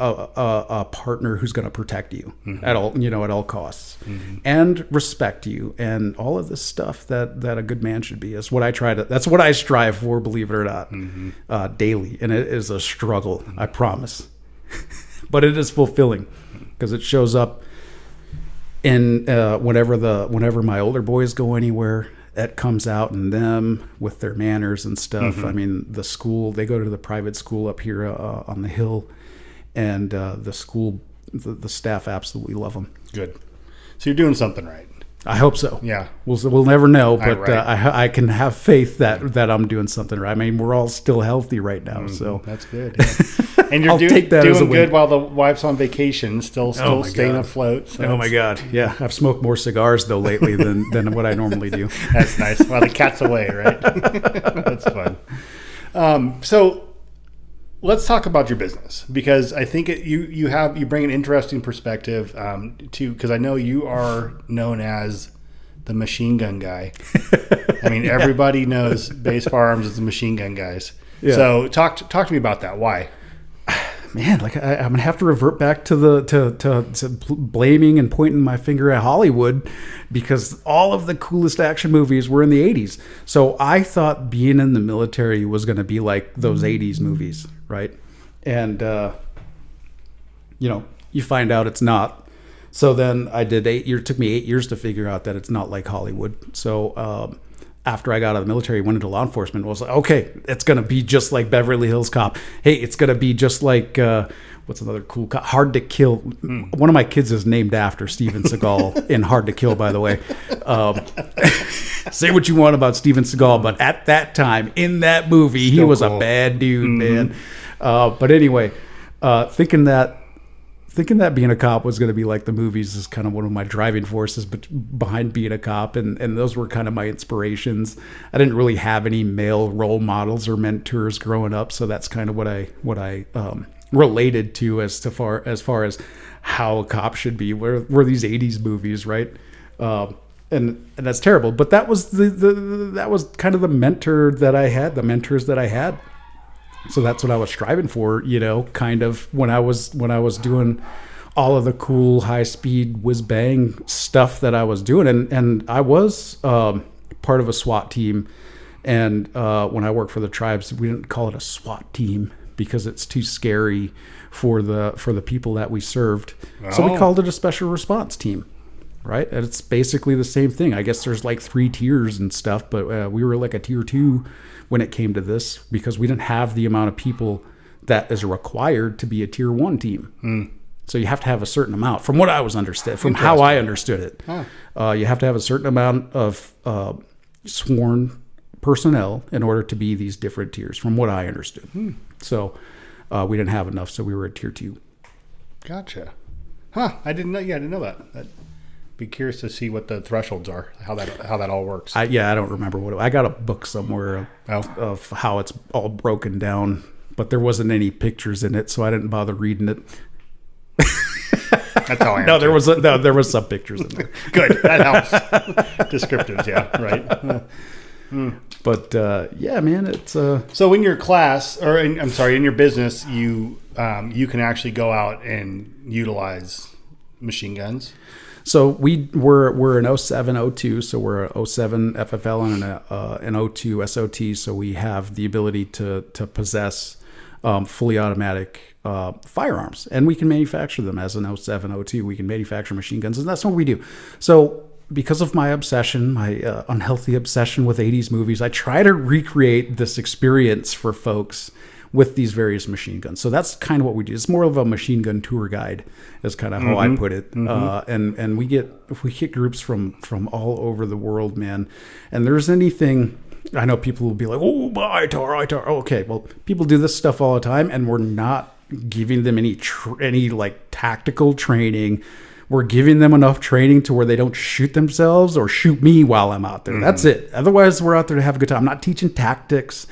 a partner who's going to protect you at all costs and respect you and all of this stuff that a good man should be. That's what I strive for, believe it or not, daily. And it is a struggle, I promise. But it is fulfilling because it shows up in whenever my older boys go anywhere, that comes out in them with their manners and stuff. I mean, the school, they go to the private school up here on the hill. And the school, the staff absolutely love them. Good. So you're doing something right. I hope so. Yeah. We'll never know, but right. I can have faith that I'm doing something right. I mean, we're all still healthy right now, so that's good. Yeah. And you're doing good while the wife's on vacation, still staying afloat. So oh my God! Yeah, I've smoked more cigars though lately than what I normally do. That's nice. While the cat's away, right? That's fun. So. Let's talk about your business, because I think you bring an interesting perspective because I know you are known as the machine gun guy. I mean, everybody knows BASE Firearms is the machine gun guys. Yeah. So talk to me about that. Why? Man, like I'm gonna have to revert back to to blaming and pointing my finger at Hollywood, because all of the coolest action movies were in the 80s. So I thought being in the military was gonna be like those 80s movies, right? And you find out it's not. So then I did 8 years. It took me 8 years to figure out that it's not like Hollywood. So after I got out of the military, went into law enforcement, was like, okay, it's going to be just like Beverly Hills Cop. Hey, it's going to be just like, what's another cool cop? Hard to Kill. One of my kids is named after Steven Seagal in Hard to Kill, by the way. Say what you want about Steven Seagal, but at that time, in that movie, he was cool. A bad dude, man. But anyway, thinking that being a cop was going to be like the movies is kind of one of my driving forces behind being a cop, and those were kind of my inspirations. I didn't really have any male role models or mentors growing up, so that's kind of what I related to as far as how a cop should be. Were these 80s movies, right? And that's terrible, but that was that was kind of the mentors that I had. So that's what I was striving for, kind of when I was doing all of the cool high speed whiz bang stuff that I was doing. And I was part of a SWAT team. And when I worked for the tribes, we didn't call it a SWAT team because it's too scary for the people that we served. Oh. So we called it a special response team. Right. And it's basically the same thing. I guess there's like 3 tiers and stuff, but we were like a tier 2 when it came to this because we didn't have the amount of people that is required to be a tier 1 team. Mm. So you have to have a certain amount from what I was understood, from how I understood it. Huh. You have to have a certain amount of sworn personnel in order to be these different tiers from what I understood. Hmm. So we didn't have enough. So we were at tier 2. Gotcha. Huh. I didn't know. Yeah, I didn't know that. Be curious to see what the thresholds are, how that all works. I don't remember I got a book somewhere of how it's all broken down, but there wasn't any pictures in it, so I didn't bother reading it. That's how I am. No, there was some pictures in there. Good, that helps. Descriptives, yeah, right. But yeah, man, it's so in your class, or in your business, you can actually go out and utilize machine guns. So we're an 07 02, so we're a 07 FFL and an 02 SOT. So we have the ability to possess fully automatic firearms, and we can manufacture them as an 07 02. We can manufacture machine guns, and that's what we do. So because of my obsession, my unhealthy obsession with 80s movies, I try to recreate this experience for folks with these various machine guns. So that's kind of what we do. It's more of a machine gun tour guide is kind of how I put it. And we get groups from all over the world, man. And there's anything, I know people will be like, oh, ITAR. Okay, well, people do this stuff all the time, and we're not giving them any like tactical training. We're giving them enough training to where they don't shoot themselves or shoot me while I'm out there. That's it. Otherwise, we're out there to have a good time. I'm not teaching tactics.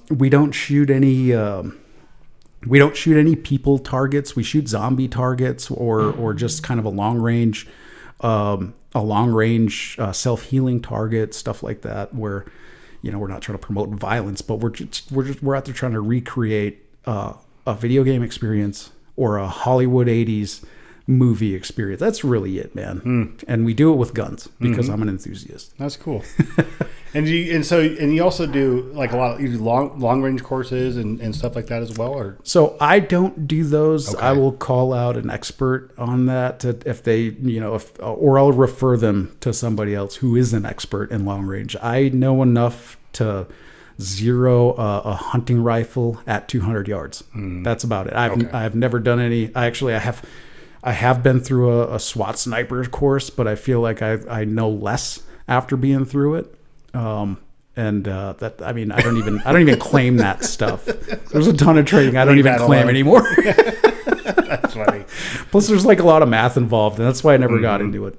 We don't shoot any people targets. We shoot zombie targets or just kind of a long range self-healing target, stuff like that, where, we're not trying to promote violence, but we're out there trying to recreate, a video game experience or a Hollywood 80s movie experience. That's really it, man. And we do it with guns because I'm an enthusiast. That's cool. And you also do like a lot of long range courses and stuff like that as well, or? So I don't do those. Okay. I will call out an expert on that if they, or I'll refer them to somebody else who is an expert in long range. I know enough to zero a hunting rifle at 200 yards. That's about it. I've never done any. I have been through a SWAT sniper course, but I feel like I know less after being through it. I don't even claim that stuff. There's a ton of training I don't even claim anymore. That's funny. Plus, there's like a lot of math involved, and that's why I never got into it.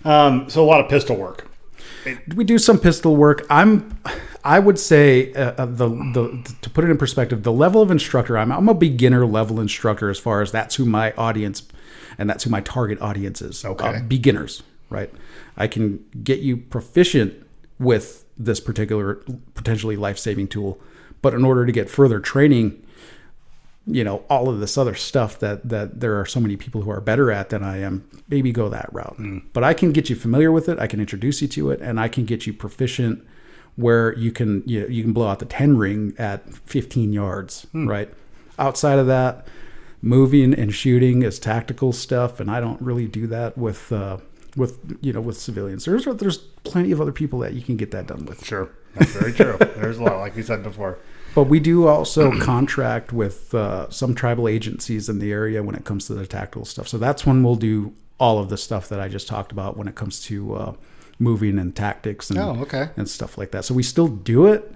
So a lot of pistol work. We do some pistol work. I would say to put it in perspective, the level of instructor, I'm a beginner level instructor as far as that's who my audience and that's who my target audience is. Okay. Beginners, right? I can get you proficient with this particular potentially life-saving tool, but in order to get further training, all of this other stuff that there are so many people who are better at than I am, maybe go that route. But I can get you familiar with it. I can introduce you to it, and I can get you proficient where you can blow out the 10 ring at 15 yards, right? Outside of that, moving and shooting is tactical stuff, and I don't really do that with civilians. There's plenty of other people that you can get that done with. Sure, that's very true. There's a lot, like you said before. But we do also contract with some tribal agencies in the area when it comes to the tactical stuff. So that's when we'll do all of the stuff that I just talked about when it comes to moving and tactics and stuff like that. So we still do it.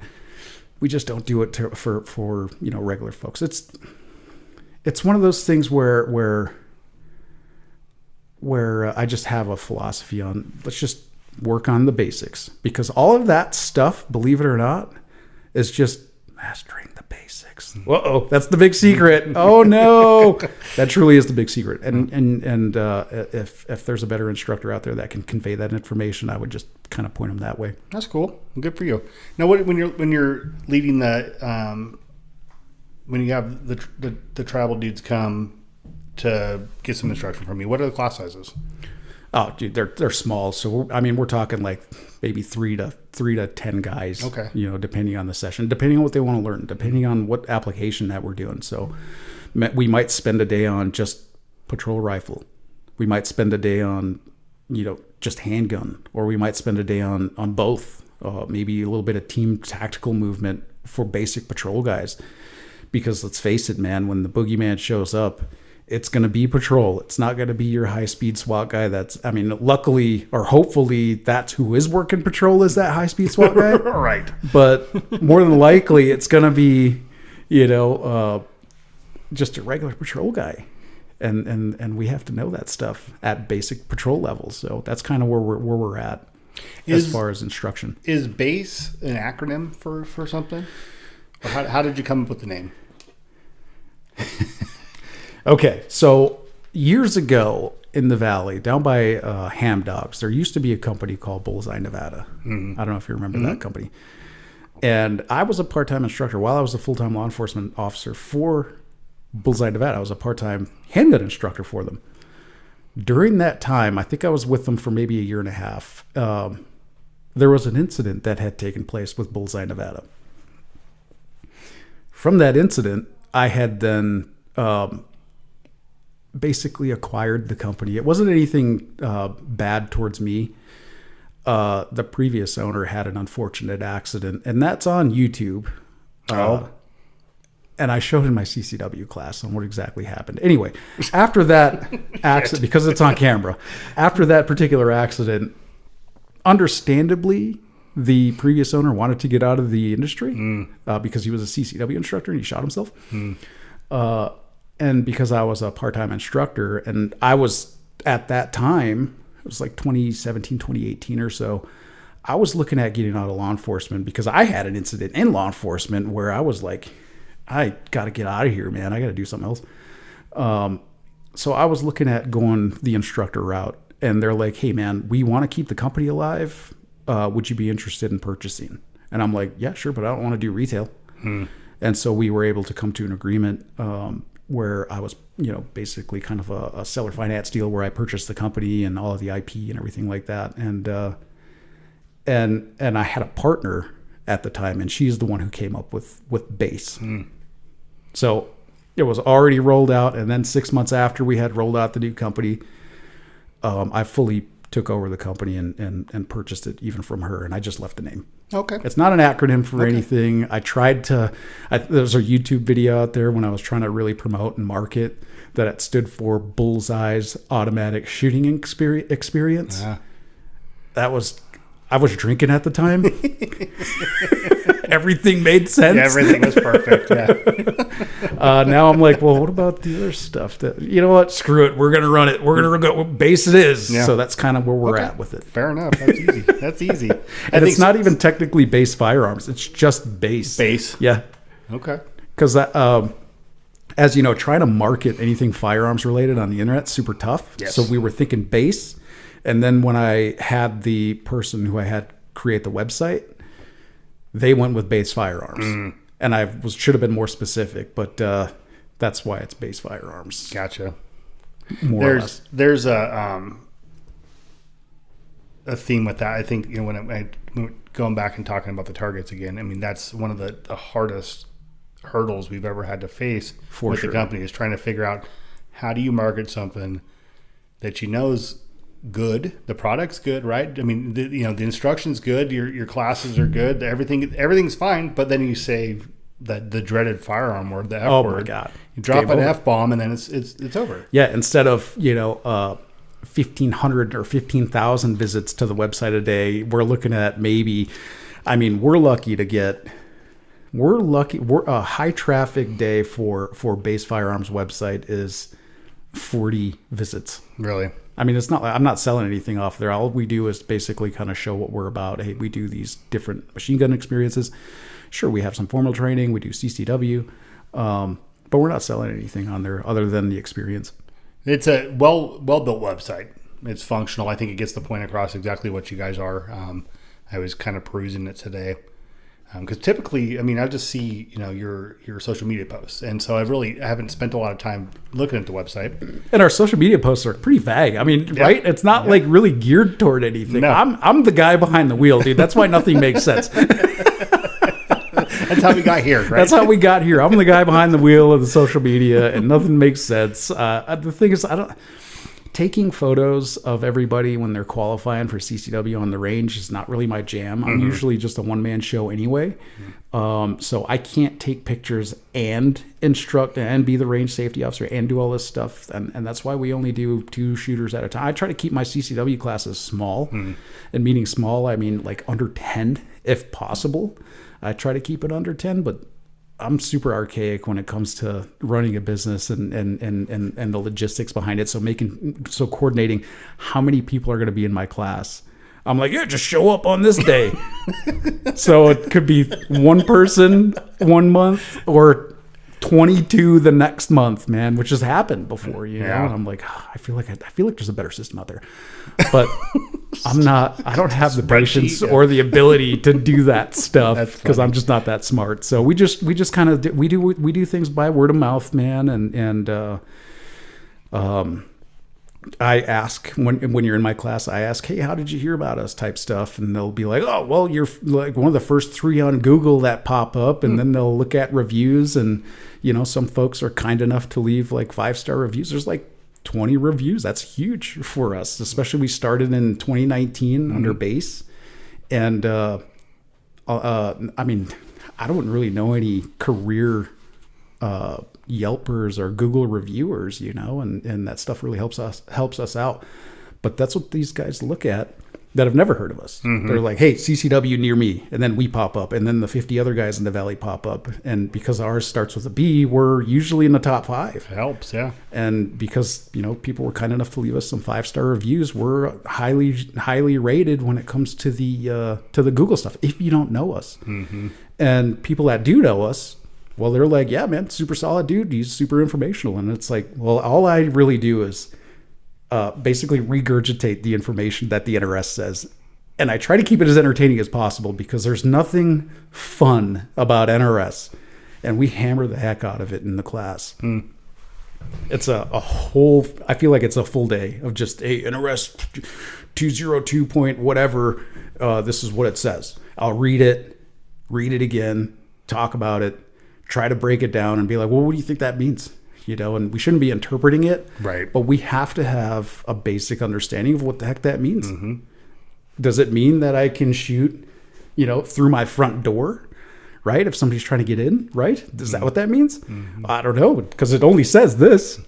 We just don't do it for regular folks. It's one of those things where I just have a philosophy on let's just work on the basics, because all of that stuff, believe it or not, is just Mastering the basics. Whoa, that's the big secret. Oh no, that truly is the big secret. And if there's a better instructor out there that can convey that information, I would just kind of point them that way. That's cool. Good for you. Now, when you're leading the when you have the travel dudes come to get some instruction from you, what are the class sizes? Oh, dude, they're small. So we're talking like maybe 3 to 10 guys. Okay. Depending on the session, depending on what they want to learn, depending on what application that we're doing. So we might spend a day on just patrol rifle. We might spend a day on, just handgun, or we might spend a day on both. Maybe a little bit of team tactical movement for basic patrol guys. Because let's face it, man, when the boogeyman shows up, it's going to be patrol. It's not going to be your high-speed SWAT guy. Luckily or hopefully that's who is working patrol, is that high-speed SWAT guy. Right. But more than likely it's going to be, just a regular patrol guy. And we have to know that stuff at basic patrol levels. So that's kind of where we're at as far as instruction. Is BASE an acronym for something? Or how did you come up with the name? Okay, so years ago in the Valley, down by Ham Dogs, there used to be a company called Bullseye, Nevada. Mm-hmm. I don't know if you remember that company. And I was a part-time instructor while I was a full-time law enforcement officer for Bullseye, Nevada. I was a part-time handgun instructor for them. During that time, I think I was with them for maybe a year and a half. There was an incident that had taken place with Bullseye, Nevada. From that incident, I had then basically acquired the company. It wasn't anything bad towards me. The previous owner had an unfortunate accident, and that's on YouTube. And I showed in my CCW class on what exactly happened. Anyway, after that accident, because it's on camera, after that particular accident, understandably, the previous owner wanted to get out of the industry because he was a CCW instructor and he shot himself. And because I was a part-time instructor, and I was at that time, it was like 2017, 2018 or so, I was looking at getting out of law enforcement because I had an incident in law enforcement where I was like, I got to get out of here, man. I got to do something else. So I was looking at going the instructor route, and they're like, hey, man, we want to keep the company alive. Would you be interested in purchasing? And I'm like, yeah, sure, but I don't want to do retail. And so we were able to come to an agreement where I was, basically kind of a seller finance deal where I purchased the company and all of the IP and everything like that. And I had a partner at the time, and she's the one who came up with BASE. So it was already rolled out, and then 6 months after we had rolled out the new company, I fully took over the company and purchased it even from her, and I just left the name. Okay. It's not an acronym for anything. I tried to, there's a YouTube video out there when I was trying to really promote and market that it stood for Bullseye's Automatic Shooting Experience. I was drinking at the time. Everything made sense. Yeah, everything was perfect. Yeah. Now I'm like, well, what about the other stuff? That, you know what? Screw it. We're going to run it. We're going to go BASE it is. Yeah. So that's kind of where we're at with it. Fair enough. That's easy. That's easy. And it's not even technically BASE Firearms. It's just BASE. BASE. Yeah. Okay. Because as you know, trying to market anything firearms related on the internet is super tough. Yes. So we were thinking BASE. And then when I had the person who I had create the website, they went with BASE Firearms. And I should have been more specific, but that's why it's BASE Firearms. Gotcha. More or less. There's a theme with that. I think, when going back and talking about the targets again, I mean, that's one of the hardest hurdles we've ever had to face with the company, is trying to figure out how do you market something that is good, the product's good, right? I mean, the instruction's good, your classes are good, everything's fine, but then you say that the dreaded firearm word, the F word. Oh my God! You drop an F bomb and then it's over. Yeah, instead of 1,500 or 15,000 visits to the website a day, we're looking at maybe. I mean, we're lucky. A high traffic day for BASE Firearms website is 40 visits. Really? I mean, it's not. I'm not selling anything off there. All we do is basically kind of show what we're about. Hey, we do these different machine gun experiences, Sure, we have some formal training. We do CCW, but we're not selling anything on there other than the experience. It's a well-built website. It's functional. I think it gets the point across exactly what you guys are. I was kind of perusing it today. Because typically, I mean, I just see, your social media posts. And so I haven't spent a lot of time looking at the website. And our social media posts are pretty vague. I mean, right? It's not like really geared toward anything. No. I'm the guy behind the wheel, dude. That's why nothing makes sense. That's how we got here, right? That's how we got here. I'm the guy behind the wheel of the social media, and nothing makes sense. The thing is, taking photos of everybody when they're qualifying for CCW on the range is not really my jam. I'm usually just a one-man show anyway. So I can't take pictures and instruct and be the range safety officer and do all this stuff. And that's why we only do 2 shooters at a time. I try to keep my CCW classes small. And meaning small, I mean like under 10 if possible. I try to keep it under 10, but I'm super archaic when it comes to running a business and the logistics behind it. So coordinating how many people are going to be in my class. I'm like, yeah, just show up on this day. So it could be 1 person 1 month or 22 the next month, man, which has happened before, you know. And I'm like, I feel like there's a better system out there, but I don't have the patience or the ability to do that stuff because I'm just not that smart. So we just kind of we do things by word of mouth, man. And I ask when you're in my class, I ask, hey, how did you hear about us type stuff? And they'll be like, oh, well, you're like one of the first 3 on Google that pop up. And then they'll look at reviews, and, some folks are kind enough to leave like 5-star reviews. There's like 20 reviews. That's huge for us, especially we started in 2019 under BASE. And, I mean, I don't really know any career, Yelpers or Google reviewers, and that stuff really helps us out. But that's what these guys look at that have never heard of us. They're like, hey, CCW near me, and then we pop up, and then the 50 other guys in the valley pop up, and because ours starts with a B, we're usually in the top 5. It helps, yeah. And because people were kind enough to leave us some 5-star reviews, we're highly rated when it comes to the Google stuff. If you don't know us, and people that do know us, well, they're like, yeah, man, super solid dude. He's super informational. And it's like, well, all I really do is basically regurgitate the information that the NRS says. And I try to keep it as entertaining as possible because there's nothing fun about NRS. And we hammer the heck out of it in the class. It's a whole, I feel like it's a full day of just, hey, NRS 202 point whatever, this is what it says. I'll read it again, talk about it, try to break it down and be like, well, what do you think that means? And we shouldn't be interpreting it, right? But we have to have a basic understanding of what the heck that means. Does it mean that I can shoot, through my front door, right? If somebody's trying to get in, right? Is that what that means? I don't know, because it only says this,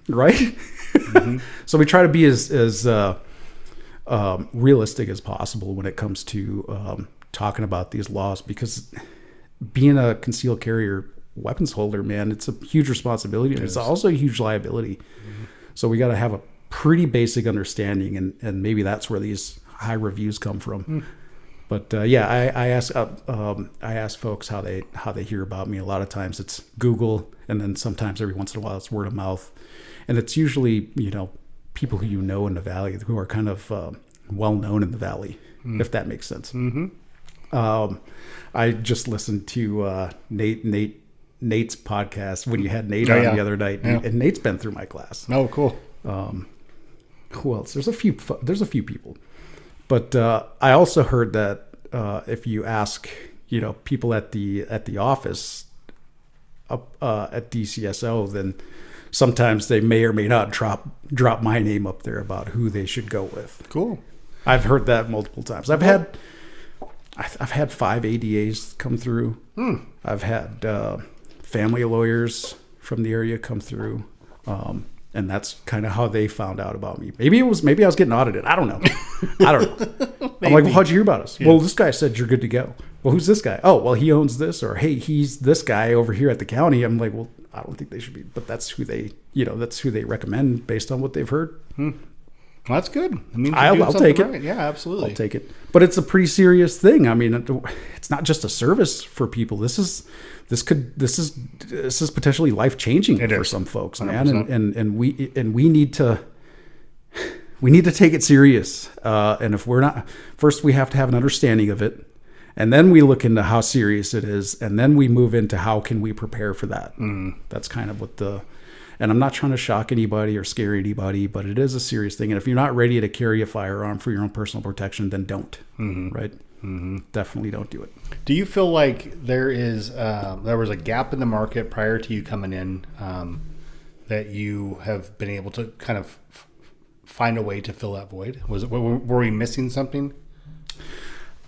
right? So we try to be as realistic as possible when it comes to talking about these laws, because being a concealed carrier weapons holder, man, it's a huge responsibility, and it's also a huge liability. So we got to have a pretty basic understanding, and maybe that's where these high reviews come from. But yeah, I ask folks how they hear about me. A lot of times it's Google, and then sometimes every once in a while it's word of mouth, and it's usually people who in the valley who are kind of well known in the valley, if that makes sense. I just listened to Nate's podcast when you had Nate on the other night, and Nate's been through my class. Oh, cool. Who else? There's a few people, but I also heard that if you ask people at the office at DCSO, then sometimes they may or may not drop my name up there about who they should go with. Cool. I've heard that multiple times. I've had 5 ADAs come through. I've had family lawyers from the area come through, and that's kind of how they found out about me. Maybe I was getting audited. I don't know. I'm like, well, how'd you hear about us? Yeah. Well, this guy said you're good to go. Well, who's this guy? Oh, well, he owns this, or hey, he's this guy over here at the county. I'm like, well, I don't think they should be, but that's who they recommend based on what they've heard. Well, that's good. I mean, I'll take it. Right. Yeah, absolutely. I'll take it. But it's a pretty serious thing. I mean, it's not just a service for people. This is potentially life changing for some folks, 100%. man. And we need to take it serious. And if we're not, first we have to have an understanding of it, and then we look into how serious it is, and then we move into how can we prepare for that. That's kind of what and I'm not trying to shock anybody or scare anybody, but it is a serious thing. And if you're not ready to carry a firearm for your own personal protection, then don't. Right? Definitely don't do it. Do you feel like there was a gap in the market prior to you coming in that you have been able to kind of find a way to fill that void? Were we missing something?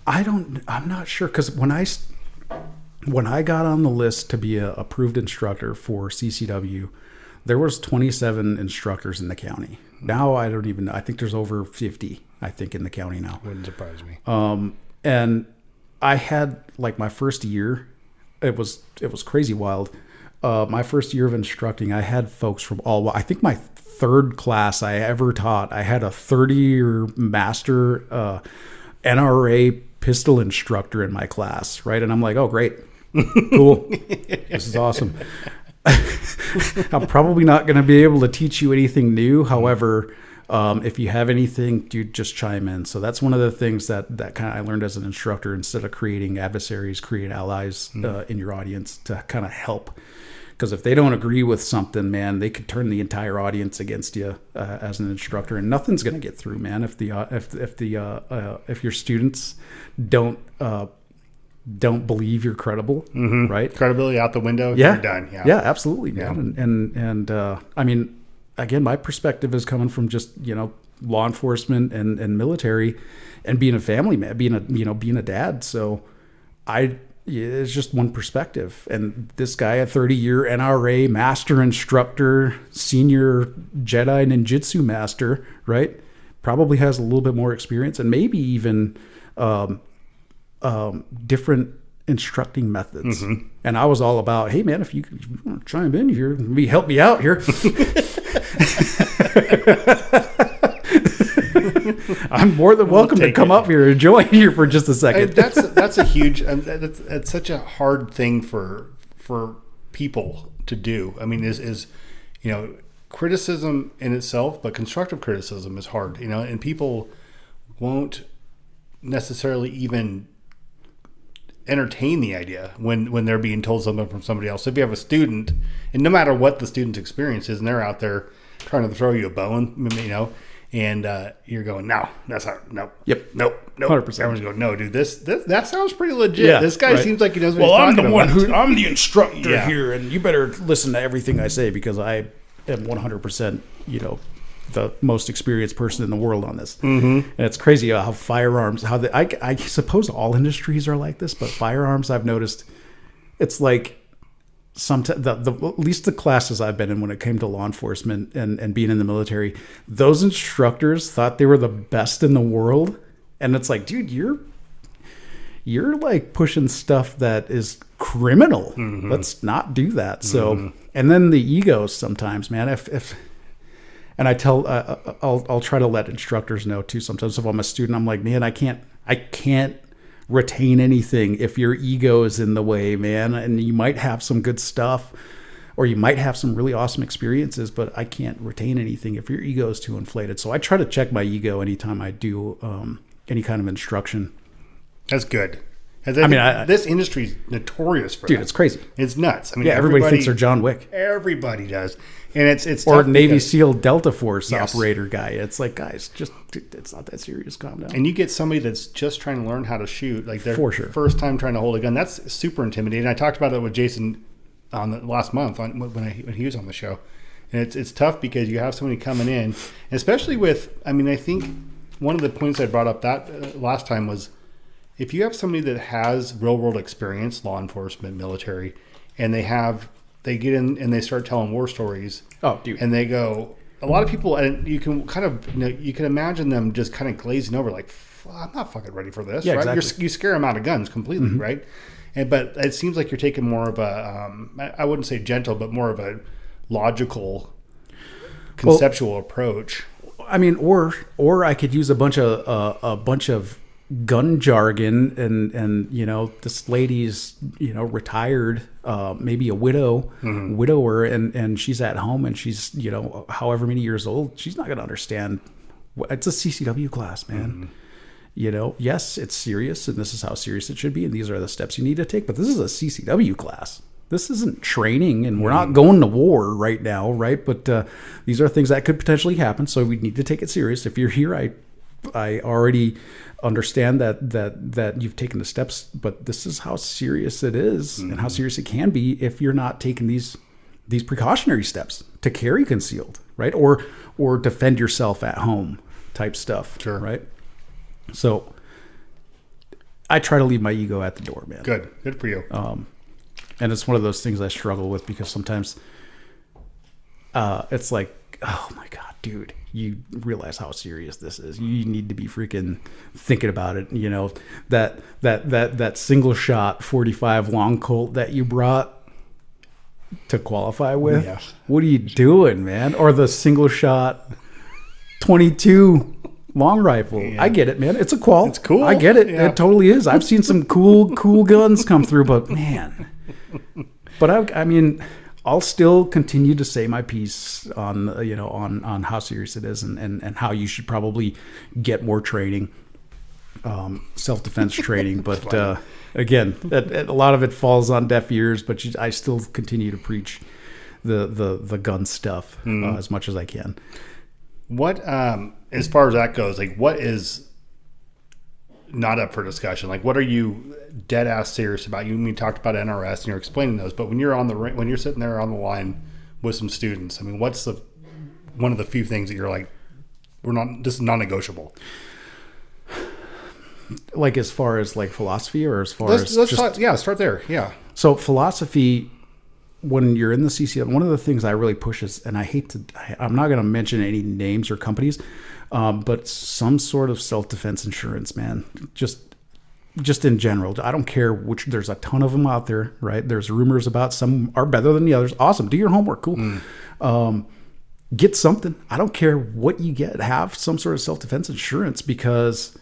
I'm not sure, because when I got on the list to be a approved instructor for CCW, there was 27 instructors in the county. Now I think there's over 50, I think, in the county now. Wouldn't surprise me. And I had, like, my first year, it was crazy wild. My first year of instructing, I had folks from I think my third class I ever taught, I had a 30-year master NRA pistol instructor in my class, right? And I'm like, oh, great. Cool. This is awesome. I'm probably not going to be able to teach you anything new. However, if you have anything, dude, just chime in. So that's one of the things that kind of I learned as an instructor. Instead of creating adversaries, create allies in your audience to kind of help. Because if they don't agree with something, man, they could turn the entire audience against you as an instructor, and nothing's going to get through, man. If your students don't believe you're credible, right? Credibility out the window. You're done. Yeah, absolutely, man. And I mean, again, my perspective is coming from just, law enforcement and military, and being a family man, being a dad. So it's just one perspective. And this guy, a 30-year NRA master instructor, senior Jedi ninjutsu master, right? Probably has a little bit more experience, and maybe even different instructing methods. And I was all about, hey man, if you could chime in here, maybe help me out here. I'm more than welcome to come up here and join here for just a second. That's a huge. That's such a hard thing for people to do. I mean, is criticism in itself, but constructive criticism is hard. And people won't necessarily even entertain the idea when they're being told something from somebody else. So if you have a student, and no matter what the student's experience is, and they're out there trying to throw you a bone, and you're going, no, that's not, no, yep, nope, 100%. Everyone's going, no, dude, this that sounds pretty legit. Yeah, this guy seems like he knows what he's talking about. I'm the instructor here, and you better listen to everything I say, because I am 100%, the most experienced person in the world on this. And it's crazy how firearms, I suppose all industries are like this, but firearms, I've noticed, it's like sometimes at least the classes I've been in when it came to law enforcement and being in the military, those instructors thought they were the best in the world. And it's like, dude, you're like pushing stuff that is criminal. Let's not do that. So, and then the egos sometimes, man, and I tell, I'll try to let instructors know too. Sometimes if I'm a student, I'm like, man, I can't retain anything if your ego is in the way, man. And you might have some good stuff, or you might have some really awesome experiences, but I can't retain anything if your ego is too inflated. So I try to check my ego anytime I do any kind of instruction. That's good. This industry is notorious for that. Dude, it's crazy. It's nuts. I mean, everybody thinks they're John Wick. Everybody does. And it's or Navy SEAL Delta Force operator guy. It's like, guys, it's not that serious. Calm down. And you get somebody that's just trying to learn how to shoot, like their for sure. first time trying to hold a gun. That's super intimidating. I talked about that with Jason on the last month when he was on the show. And it's tough because you have somebody coming in, especially with, I think one of the points I brought up that last time was, if you have somebody that has real world experience, law enforcement, military, and they get in and they start telling war stories. Oh, dude. And they go, a lot of people, and you can kind of, you can imagine them just kind of glazing over like, I'm not fucking ready for this, right? Exactly. You scare them out of guns completely, right? But it seems like you're taking more of a, I wouldn't say gentle, but more of a logical, conceptual approach. I mean, or I could use a bunch of gun jargon, and this lady's retired, maybe a widower, and she's at home, and she's however many years old. She's not going to understand. It's a CCW class, man. Yes, it's serious, and this is how serious it should be, and these are the steps you need to take. But this is a CCW class. This isn't training, and we're not going to war right now, right? But these are things that could potentially happen, so we need to take it serious. If you're here, I already understand that you've taken the steps, but this is how serious it is, and how serious it can be if you're not taking these precautionary steps to carry concealed, right? Or defend yourself at home type stuff, sure, right? So I try to leave my ego at the door, man. Good for you. And it's one of those things I struggle with, because sometimes it's like, oh my God, dude, you realize how serious this is. You need to be freaking thinking about it. That single shot 45 long Colt that you brought to qualify with. Yeah. What are you doing, man? Or the single shot 22 long rifle. Yeah. I get it, man. It's a qual. It's cool. I get it. Yeah. It totally is. I've seen some cool guns come through, but man. But I mean, I'll still continue to say my piece on on how serious it is, and how you should probably get more training, self-defense training. But again, a lot of it falls on deaf ears. But I still continue to preach the gun stuff as much as I can. What, as far as that goes, like, what is not up for discussion? Like, what are you dead ass serious about? You talked about NRS and you're explaining those, but when you're sitting there on the line with some students, I mean, what's one of the few things that you're like, this is non-negotiable? Like, as far as like philosophy, or as far let's start there. Yeah. So philosophy, when you're in the CCW, one of the things I really push is, and I'm not going to mention any names or companies, but some sort of self-defense insurance, man. Just in general. I don't care which, there's a ton of them out there, right? There's rumors about some are better than the others. Awesome. Do your homework. Cool. Get something. I don't care what you get. Have some sort of self-defense insurance, because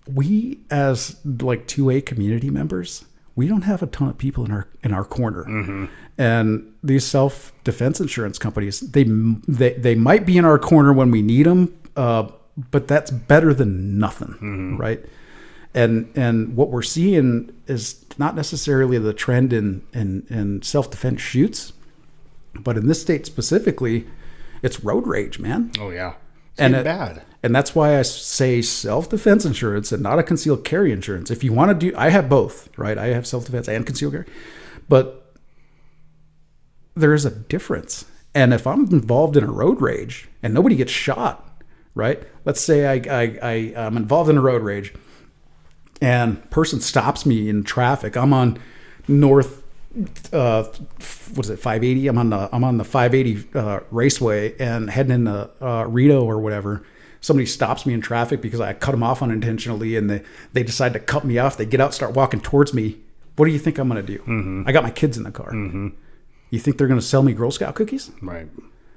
we, as like 2A community members, we don't have a ton of people in our corner. And these self-defense insurance companies, they might be in our corner when we need them, but that's better than nothing, right? And what we're seeing is not necessarily the trend in self-defense shoots, but in this state specifically, it's road rage, man. Oh yeah, and bad. And that's why I say self-defense insurance and not a concealed carry insurance. If you want to do, I have both, right? I have self-defense and concealed carry, but there is a difference. And if I'm involved in a road rage and nobody gets shot, right? Let's say I'm involved in a road rage and person stops me in traffic. I'm on North, 580? I'm on the 580 raceway and heading into Rito or whatever. Somebody stops me in traffic because I cut them off unintentionally, and they decide to cut me off. They get out, start walking towards me. What do you think I'm going to do? I got my kids in the car. You think they're going to sell me Girl Scout cookies? Right.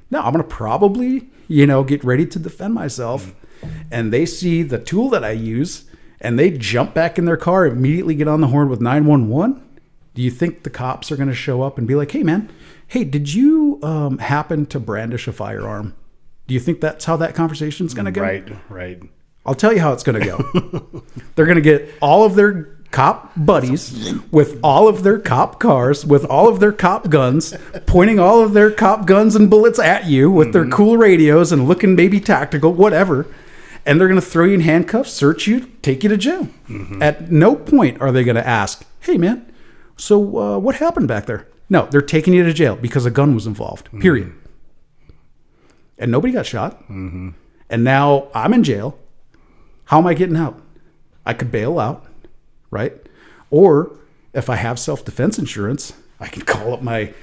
No, I'm going to probably, get ready to defend myself. And they see the tool that I use, and they jump back in their car, immediately get on the horn with 911. Do you think the cops are going to show up and be like, hey, man, did you happen to brandish a firearm? Do you think that's how that conversation is going to go? Right. I'll tell you how it's going to go. They're going to get all of their cop buddies with all of their cop cars, with all of their cop guns, pointing all of their cop guns and bullets at you with their cool radios and looking maybe tactical, whatever. And they're going to throw you in handcuffs, search you, take you to jail. At no point are they going to ask, hey, man, so what happened back there? No, they're taking you to jail because a gun was involved, period. And nobody got shot. And now I'm in jail. How am I getting out? I could bail out, right? Or if I have self-defense insurance, I can call up my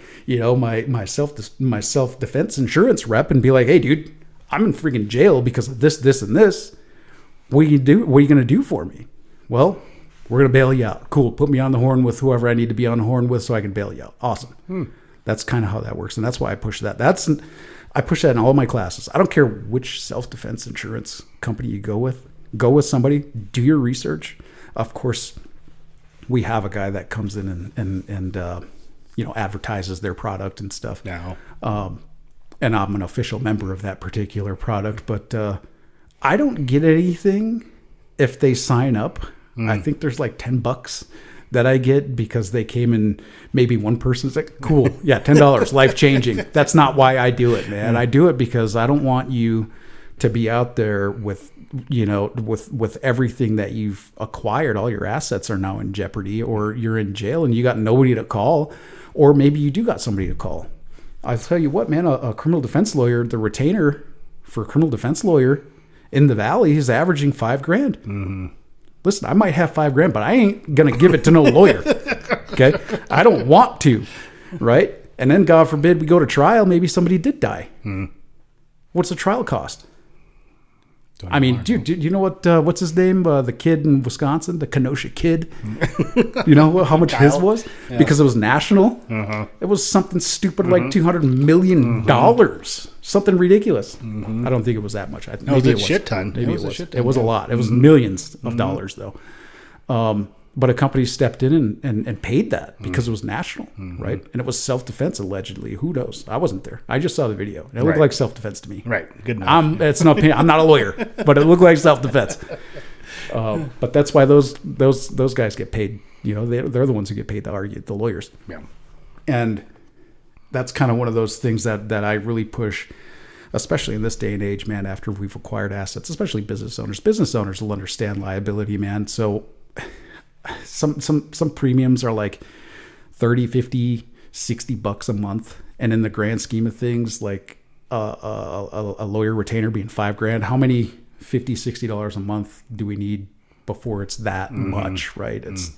self-defense insurance rep and be like, hey, dude, I'm in freaking jail because of this, this, and this. What are you going to do for me? Well, we're going to bail you out. Cool. Put me on the horn with whoever I need to be on the horn with so I can bail you out. Awesome. That's kind of how that works. And that's why I push that. I push that in all my classes. I don't care which self-defense insurance company you go with. Go with somebody. Do your research. Of course, we have a guy that comes in and advertises their product and stuff. Now, and I'm an official member of that particular product, but I don't get anything if they sign up. I think there's like $10 that I get because they came in. Maybe one person's like, cool, yeah, $10, life changing. That's not why I do it, man. I do it because I don't want you to be out there with everything that you've acquired. All your assets are now in jeopardy, or you're in jail and you got nobody to call, or maybe you do got somebody to call. I'll tell you what, man, a criminal defense lawyer, the retainer for a criminal defense lawyer in the Valley is averaging $5,000. Mm-hmm. Listen, I might have $5,000, but I ain't going to give it to no lawyer. Okay. I don't want to. Right. And then God forbid we go to trial. Maybe somebody did die. Mm. What's the trial cost? I mean, dude, do you know what's his name? The kid in Wisconsin, the Kenosha kid. You know how much his was? Yeah. Because it was national. Uh-huh. It was something stupid like $200 million. Something ridiculous. Mm-hmm. I don't think it was that much. Maybe it was a shit ton. Maybe it was. It was a lot. It was millions of dollars, though. But a company stepped in and paid that because it was national, right? And it was self-defense, allegedly. Who knows? I wasn't there. I just saw the video. And it looked like self-defense to me. Right. Good enough. It's an opinion. I'm not a lawyer, but it looked like self-defense. But that's why those guys get paid. You know, they're the ones who get paid to argue, the lawyers. Yeah. And that's kind of one of those things that I really push, especially in this day and age, man, after we've acquired assets, especially business owners. Business owners will understand liability, man. So some premiums are like $30, $50, $60 a month. And in the grand scheme of things, like a lawyer retainer being $5,000, how many $50, $60 a month do we need before it's that much, right? It's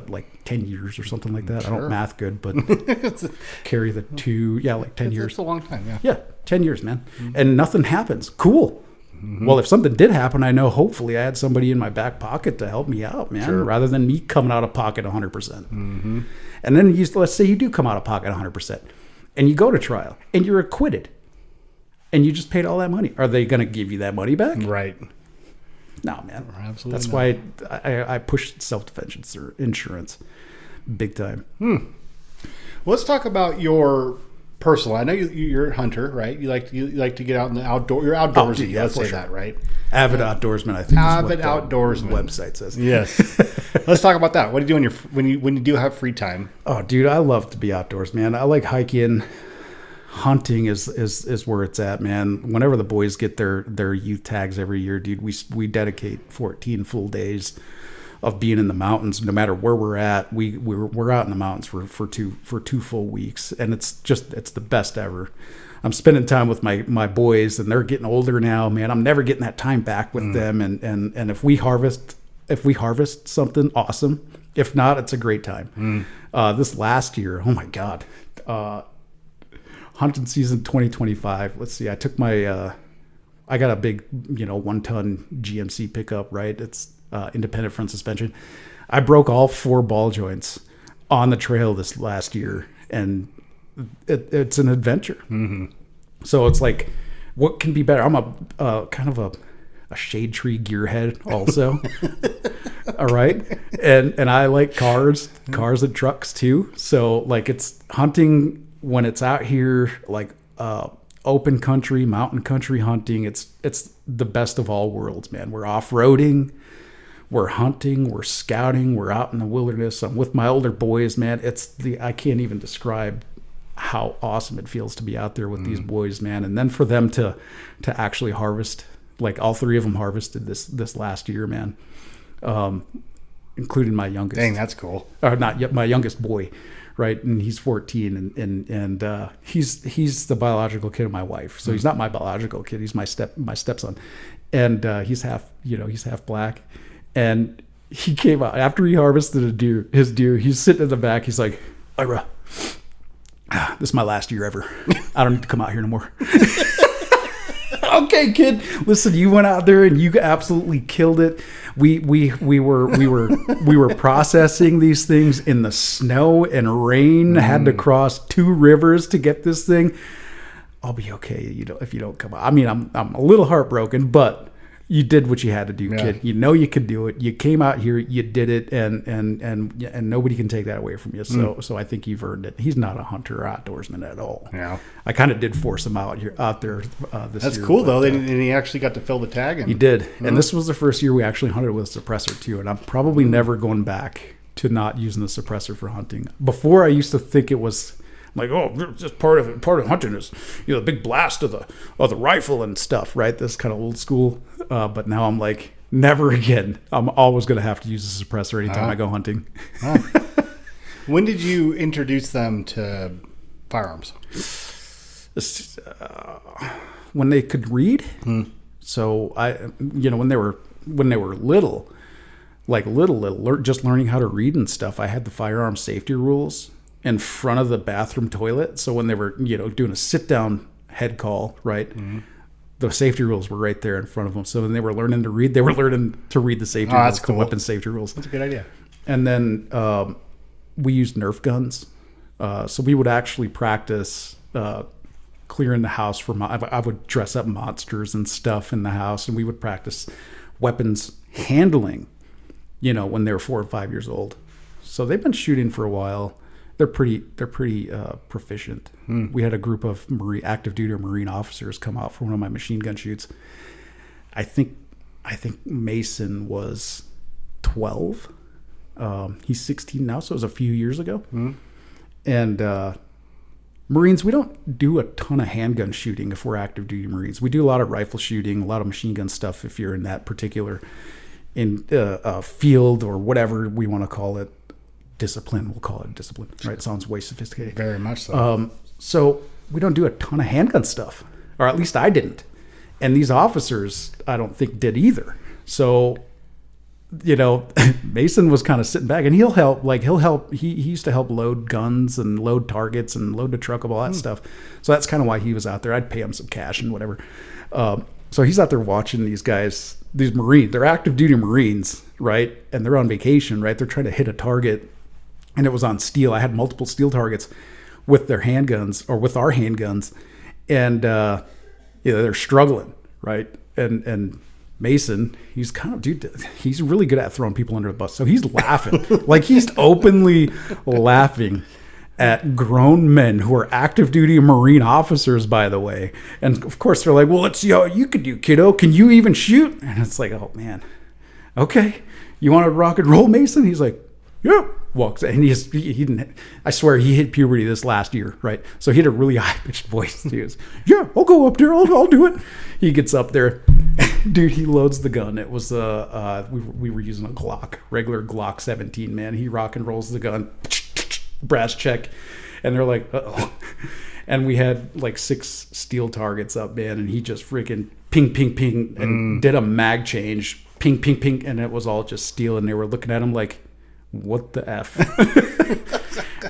like 10 years or something like that. Sure. I don't math good, but carry the two. Yeah, like 10 years. It's a long time, yeah. Yeah, 10 years, man. And nothing happens. Cool. Well, if something did happen, I know hopefully I had somebody in my back pocket to help me out, man, rather than me coming out of pocket 100%. And then let's say you do come out of pocket 100% and you go to trial and you're acquitted and you just paid all that money. Are they going to give you that money back? Right. No, man. Absolutely. That's why I push self-defense insurance big time. Let's talk about your personal. I know you're a hunter, right? You like to get out in the outdoor. You're outdoorsy. Yeah, let's say sure. that, right? Avid outdoorsman, I think. Avid outdoorsman. Website says. Yes. Let's talk about that. What do you do when you do have free time? Oh, dude, I love to be outdoors, man. I like hiking. Hunting is where it's at, man. Whenever the boys get their youth tags every year, dude, we dedicate 14 full days of being in the mountains. No matter where we're at, we're out in the mountains for two full weeks, and it's the best ever. I'm spending time with my boys, and they're getting older now, man. I'm never getting that time back with them, and if we harvest something, awesome. If not, it's a great time. This last year, oh my God. Hunting season 2025. Let's see. I took my, I got a big, 1-ton GMC pickup, right? It's independent front suspension. I broke all 4 ball joints on the trail this last year, and it's an adventure. So it's like, what can be better? I'm a kind of a shade tree gearhead also. All right. And I like cars and trucks too. So like it's hunting when it's out here, like open country, mountain country hunting, it's the best of all worlds, man. We're off-roading, we're hunting, we're scouting, we're out in the wilderness. I'm with my older boys, man. I can't even describe how awesome it feels to be out there with these boys, man. And then for them to actually harvest, like all 3 of them harvested this last year, man. Including my youngest. Dang, that's cool. Or not yet, my youngest boy. Right, and he's 14, and he's the biological kid of my wife. So he's not my biological kid; he's my stepson, and he's half black. And he came out after he harvested his deer. He's sitting in the back. He's like, "Ira, this is my last year ever. I don't need to come out here no more." Okay, kid. Listen, you went out there and you absolutely killed it. We were processing these things in the snow and rain. Had to cross 2 rivers to get this thing. I'll be okay. If you don't come out. I mean, I'm a little heartbroken, but you did what you had to do, kid. You know you could do it. You came out here, you did it, and nobody can take that away from you. So I think you've earned it. He's not a hunter or outdoorsman at all. Yeah, I kind of did force him out there this year. That's cool though. And he actually got to fill the tag. He did, and this was the first year we actually hunted with a suppressor too. And I'm probably never going back to not using the suppressor for hunting. Before I used to think it was. Like, oh, just part of hunting is, the big blast of the rifle and stuff, right? This kind of old school. But now I'm like, never again. I'm always going to have to use a suppressor anytime I go hunting. When did you introduce them to firearms? When they could read. So when they were little, just learning how to read and stuff. I had the firearm safety rules in front of the bathroom toilet. So when they were, doing a sit down head call, right? The safety rules were right there in front of them. So when they were learning to read, they were learning to read the safety rules, cool. The weapon safety rules. That's a good idea. And then we used Nerf guns. So we would actually practice clearing the house for I would dress up monsters and stuff in the house, and we would practice weapons handling, when they were 4 or 5 years old. So they've been shooting for a while. They're pretty proficient. We had a group of active duty or Marine officers come out for one of my machine gun shoots. I think Mason was 12. He's 16 now, so it was a few years ago. And Marines, we don't do a ton of handgun shooting if we're active duty Marines. We do a lot of rifle shooting, a lot of machine gun stuff if you're in that particular field or whatever we want to call it. Discipline, we'll call it discipline, right? It sounds way sophisticated. Very much so. So we don't do a ton of handgun stuff, or at least I didn't. And these officers, I don't think, did either. So, Mason was kind of sitting back, and he'll help. He used to help load guns and load targets and load the truck of all that stuff. So that's kind of why he was out there. I'd pay him some cash and whatever. So he's out there watching these guys, these Marines. They're active duty Marines, right? And they're on vacation, right? They're trying to hit a target. And it was on steel. I had multiple steel targets with their handguns or with our handguns. And, they're struggling, right? And Mason, he's he's really good at throwing people under the bus. So he's laughing. He's openly laughing at grown men who are active duty Marine officers, by the way. And of course they're like, well, let's see how you could do, kiddo. Can you even shoot? And it's like, oh man. Okay. You want to rock and roll, Mason? He's like, yeah. Walks and he didn't. I swear he hit puberty this last year, right? So he had a really high pitched voice. He goes, "Yeah, I'll go up there. I'll do it." He gets up there, dude. He loads the gun. It was we were using a Glock, regular Glock 17. Man, he rock and rolls the gun, brass check, and they're like, "Uh-oh." And we had like 6 steel targets up, man, and he just freaking ping, ping, ping, and did a mag change, ping, ping, ping, and it was all just steel. And they were looking at him like, what the F?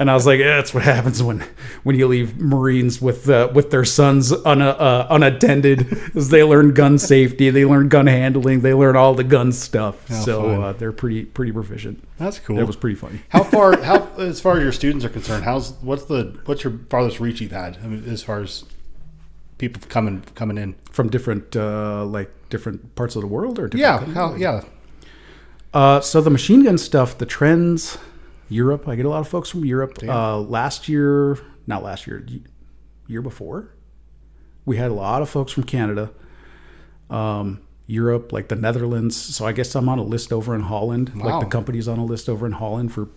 And I was like, yeah, that's what happens when you leave Marines with their sons unattended. Is they learn gun safety, they learn gun handling, they learn all the gun stuff. They're pretty proficient. That's cool. It was pretty funny. How as far as your students are concerned, what's your farthest reach you've had? I mean, as far as people coming in from different different parts of the world, or so the machine gun stuff, the trends, Europe. I get a lot of folks from Europe. Year before, we had a lot of folks from Canada, Europe, like the Netherlands. So I guess I'm on a list over in Holland. Wow. Like the company's on a list over in Holland for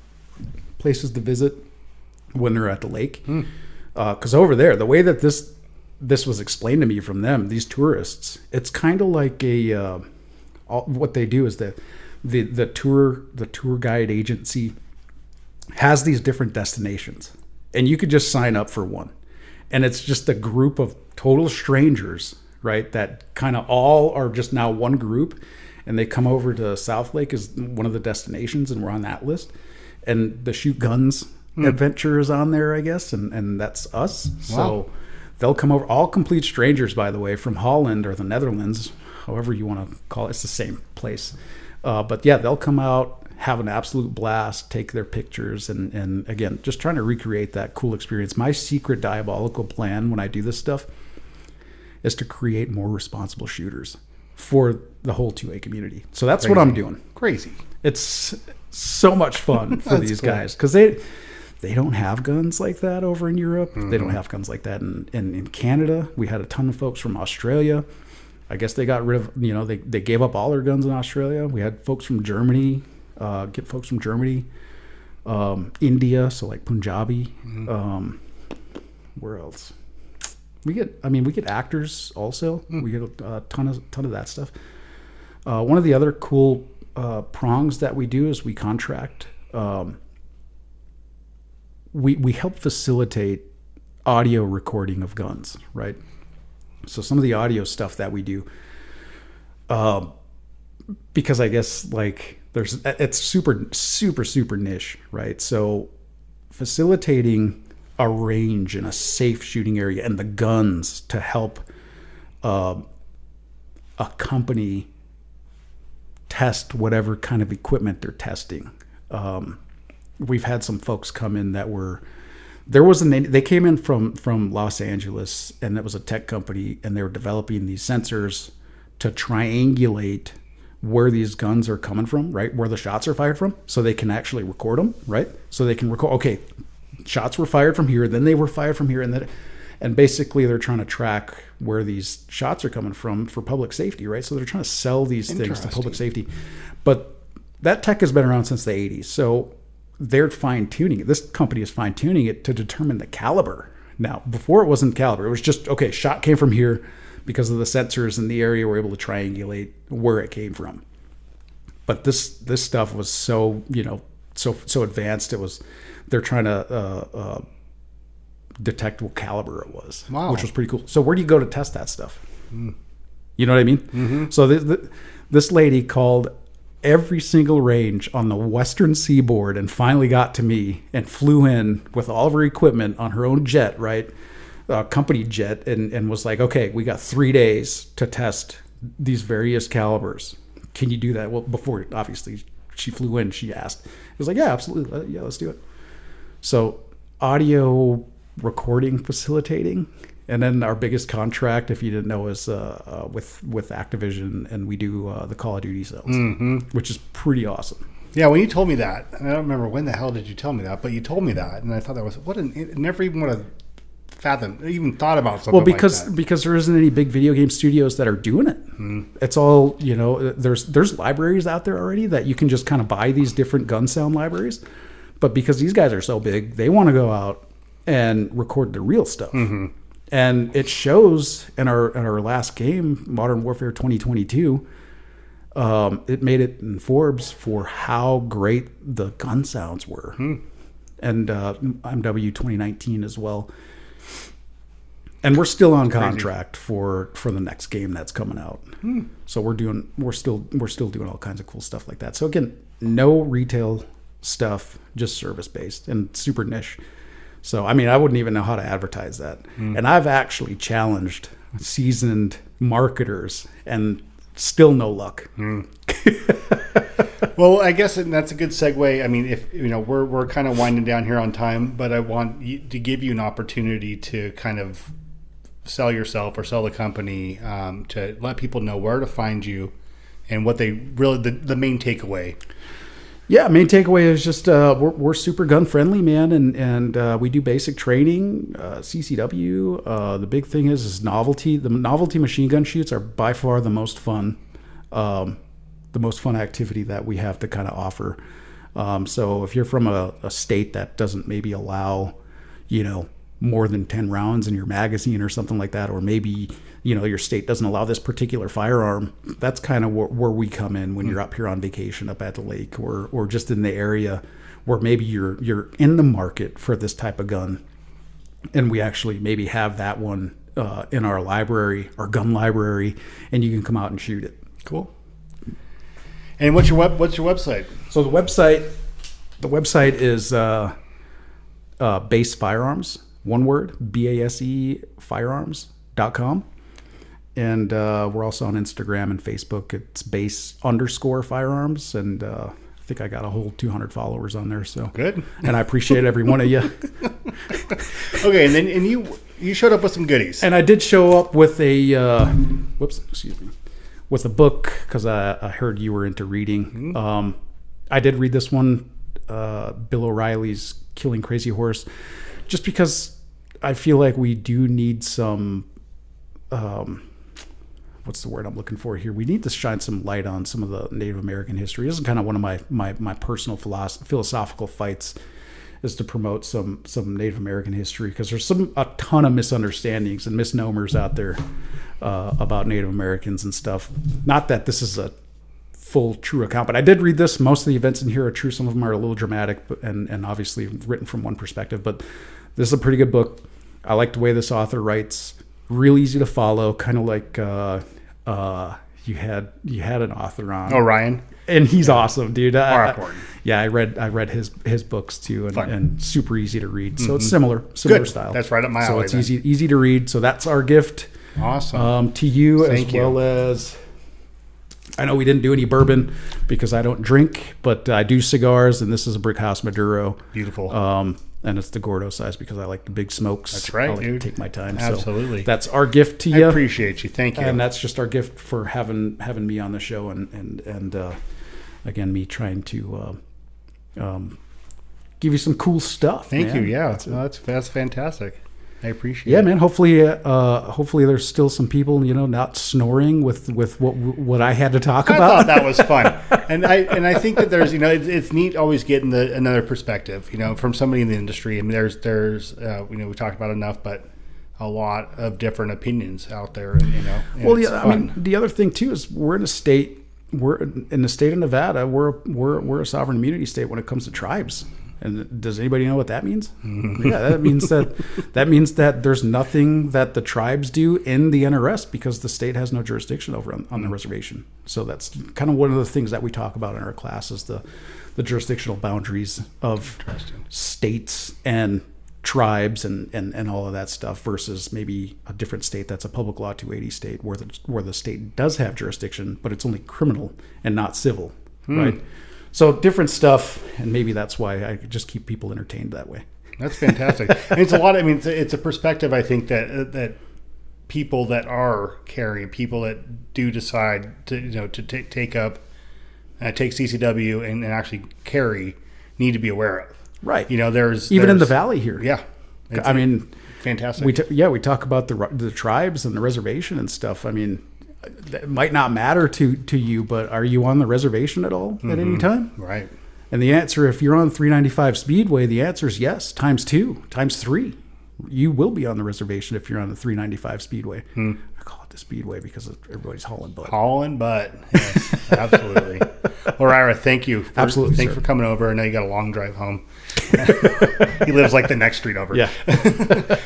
places to visit when they're at the lake. Because over there, the way that this was explained to me from them, these tourists, it's kind of like what they do is that the tour guide agency has these different destinations, and you could just sign up for one, and it's just a group of total strangers, right? That kind of all are just now one group, and they come over to South Lake as one of the destinations, and we're on that list. And the shoot guns adventure is on there, I guess, and that's us. Wow. So they'll come over, all complete strangers, by the way, from Holland or the Netherlands, however you want to call it. It's the same place. But yeah, they'll come out, have an absolute blast, take their pictures, and again, just trying to recreate that cool experience. My secret diabolical plan when I do this stuff is to create more responsible shooters for the whole 2A community. So that's what I'm doing. Crazy. It's so much fun for these guys because they don't have guns like that over in Europe. They don't have guns like that in Canada. We had a ton of folks from Australia. I guess they got rid of, they gave up all their guns in Australia. We had folks from Germany, India, so like Punjabi. Where else? We get actors also. We get a ton of that stuff. One of the other cool prongs that we do is we contract. We help facilitate audio recording of guns, right? So some of the audio stuff that we do, because I guess like it's super niche, right? So facilitating a range in a safe shooting area and the guns to help a company test whatever kind of equipment they're testing. We've had some folks come in that they came in from Los Angeles, and it was a tech company, and they were developing these sensors to triangulate where these guns are coming from, right? Where the shots are fired from, so they can actually record them, right? So they can record, okay, shots were fired from here, then they were fired from here, and basically they're trying to track where these shots are coming from for public safety, right? So they're trying to sell these things to public safety. But that tech has been around since the 80s. So they're fine-tuning it. This company is fine-tuning it to determine the caliber. Now, before it wasn't caliber. It was just, okay, shot came from here because of the sensors in the area. We're able to triangulate where it came from. But this stuff was so advanced. They're trying to detect what caliber it was, which was pretty cool. So where do you go to test that stuff? You know what I mean? Mm-hmm. So this lady called every single range on the western seaboard and finally got to me and flew in with all of her equipment on her own jet, right? Company jet, and was like, okay, we got 3 days to test these various calibers. Can you do that? Well, before, obviously, she flew in, she asked. It was like, yeah, absolutely. Yeah, let's do it. So audio recording facilitating. And then our biggest contract, if you didn't know, is with Activision, and we do the Call of Duty zones, which is pretty awesome. Yeah, when you told me that, and I don't remember when the hell did you tell me that, but you told me that, and I thought that was never even would have fathomed, even thought about something like that. Because there isn't any big video game studios that are doing it. It's all, there's libraries out there already that you can just kind of buy these different gun sound libraries, but because these guys are so big, they want to go out and record the real stuff. And it shows in our last game, Modern Warfare 2022. It made it in Forbes for how great the gun sounds were, and MW 2019 as well. And we're still on contract for the next game that's coming out. So we're still doing all kinds of cool stuff like that. So again, no retail stuff, just service based and super niche. So, I mean, I wouldn't even know how to advertise that. And I've actually challenged seasoned marketers and still no luck. Well, I guess that's a good segue. I mean, if we're kind of winding down here on time, but I want to give you an opportunity to kind of sell yourself or sell the company, to let people know where to find you and what they really, the main takeaway. Yeah, main takeaway is just we're super gun friendly, man, and we do basic training, CCW. The big thing is novelty. The novelty machine gun shoots are by far the most fun activity that we have to kind of offer. So if you're from a state that doesn't maybe allow, more than 10 rounds in your magazine or something like that, or maybe your state doesn't allow this particular firearm, that's kind of where we come in when you're up here on vacation up at the lake, or just in the area where maybe you're in the market for this type of gun, and we actually maybe have that one in our library, our gun library, and you can come out and shoot it. Cool. And what's your website? So the website is BASE Firearms, one word, BASE Firearms.com. And we're also on Instagram and Facebook. It's BASE_Firearms. And think I got a whole 200 followers on there. So Good. And I appreciate every one of you. Okay, and you showed up with some goodies. And I did show up with a with a book because I heard you were into reading. Mm-hmm. I did read this one, Bill O'Reilly's Killing Crazy Horse, just because I feel like we do need some. What's the word I'm looking for here? We need to shine some light on some of the Native American history. This is kind of one of my personal philosophical fights, is to promote some Native American history, because there's a ton of misunderstandings and misnomers out there about Native Americans and stuff. Not that this is a full true account, but I did read this. Most of the events in here are true. Some of them are a little dramatic, and obviously written from one perspective. But this is a pretty good book. I like the way this author writes. Real easy to follow, kind of like you had an author on. Oh, Ryan. And he's awesome, dude. I read his books too, and super easy to read. So it's similar Good. style. That's right up my alley. So it's easy to read. So that's our gift. Awesome. To you, Thank you. well as I know we didn't do any bourbon because I don't drink, but I do cigars, and this is a Brick House Maduro. Beautiful. And it's the Gordo size because I like the big smokes. That's right, I like dude. to take my time. Absolutely. So that's our gift to I you. appreciate you. Thank you. And that's just our gift for having me on the show, and again, me trying to give you some cool stuff. Thank man. you. Yeah, that's fantastic. I appreciate it. Yeah, man. Hopefully there's still some people, not snoring with what I had to talk I about. thought that was fun, and I think that there's it's neat always getting another perspective, from somebody in the industry. I mean, there's we talked about enough, but a lot of different opinions out there, and well, it's yeah. fun. I mean, the other thing too is we're in the state of Nevada. We're a sovereign immunity state when it comes to tribes. And does anybody know what that means? Mm-hmm. Yeah, that means that there's nothing that the tribes do in the NRS because the state has no jurisdiction over on the reservation. So that's kind of one of the things that we talk about in our class is the jurisdictional boundaries of states and tribes and all of that stuff versus maybe a different state that's a public law 280 state where the state does have jurisdiction, but it's only criminal and not civil, right? So different stuff, and maybe that's why I just keep people entertained that way. That's fantastic. And it's a lot. I mean, it's a perspective. I think that people that are carrying, people that do decide to take up, take CCW and actually carry, need to be aware of. Right. There's in the valley here. Yeah. I mean, fantastic. We talk about the tribes and the reservation and stuff. I mean, it might not matter to you, but are you on the reservation at all at any time? Right. And the answer, if you're on 395 Speedway, the answer is yes, times 2, times 3. You will be on the reservation if you're on the 395 Speedway. I call it the Speedway because everybody's hauling butt. Hauling butt. Yes, absolutely. Well, Ira, thank you. Absolutely. Thanks for coming over. I know you got a long drive home. He lives like the next street over. Yeah.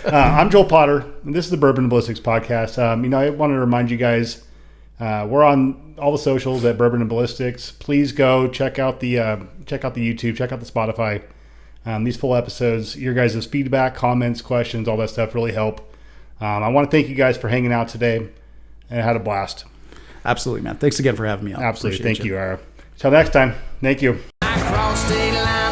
I'm Joel Potter, and this is the Bourbon and Ballistics podcast. I wanted to remind you guys, we're on all the socials at Bourbon and Ballistics. Please go check out the YouTube, check out the Spotify. These full episodes, your guys' feedback, comments, questions, all that stuff really help. I want to thank you guys for hanging out today, and I had a blast. Absolutely, man. Thanks again for having me on. Absolutely. Appreciate Thank you, Ira. Till next time. Thank you. I crossed state lines.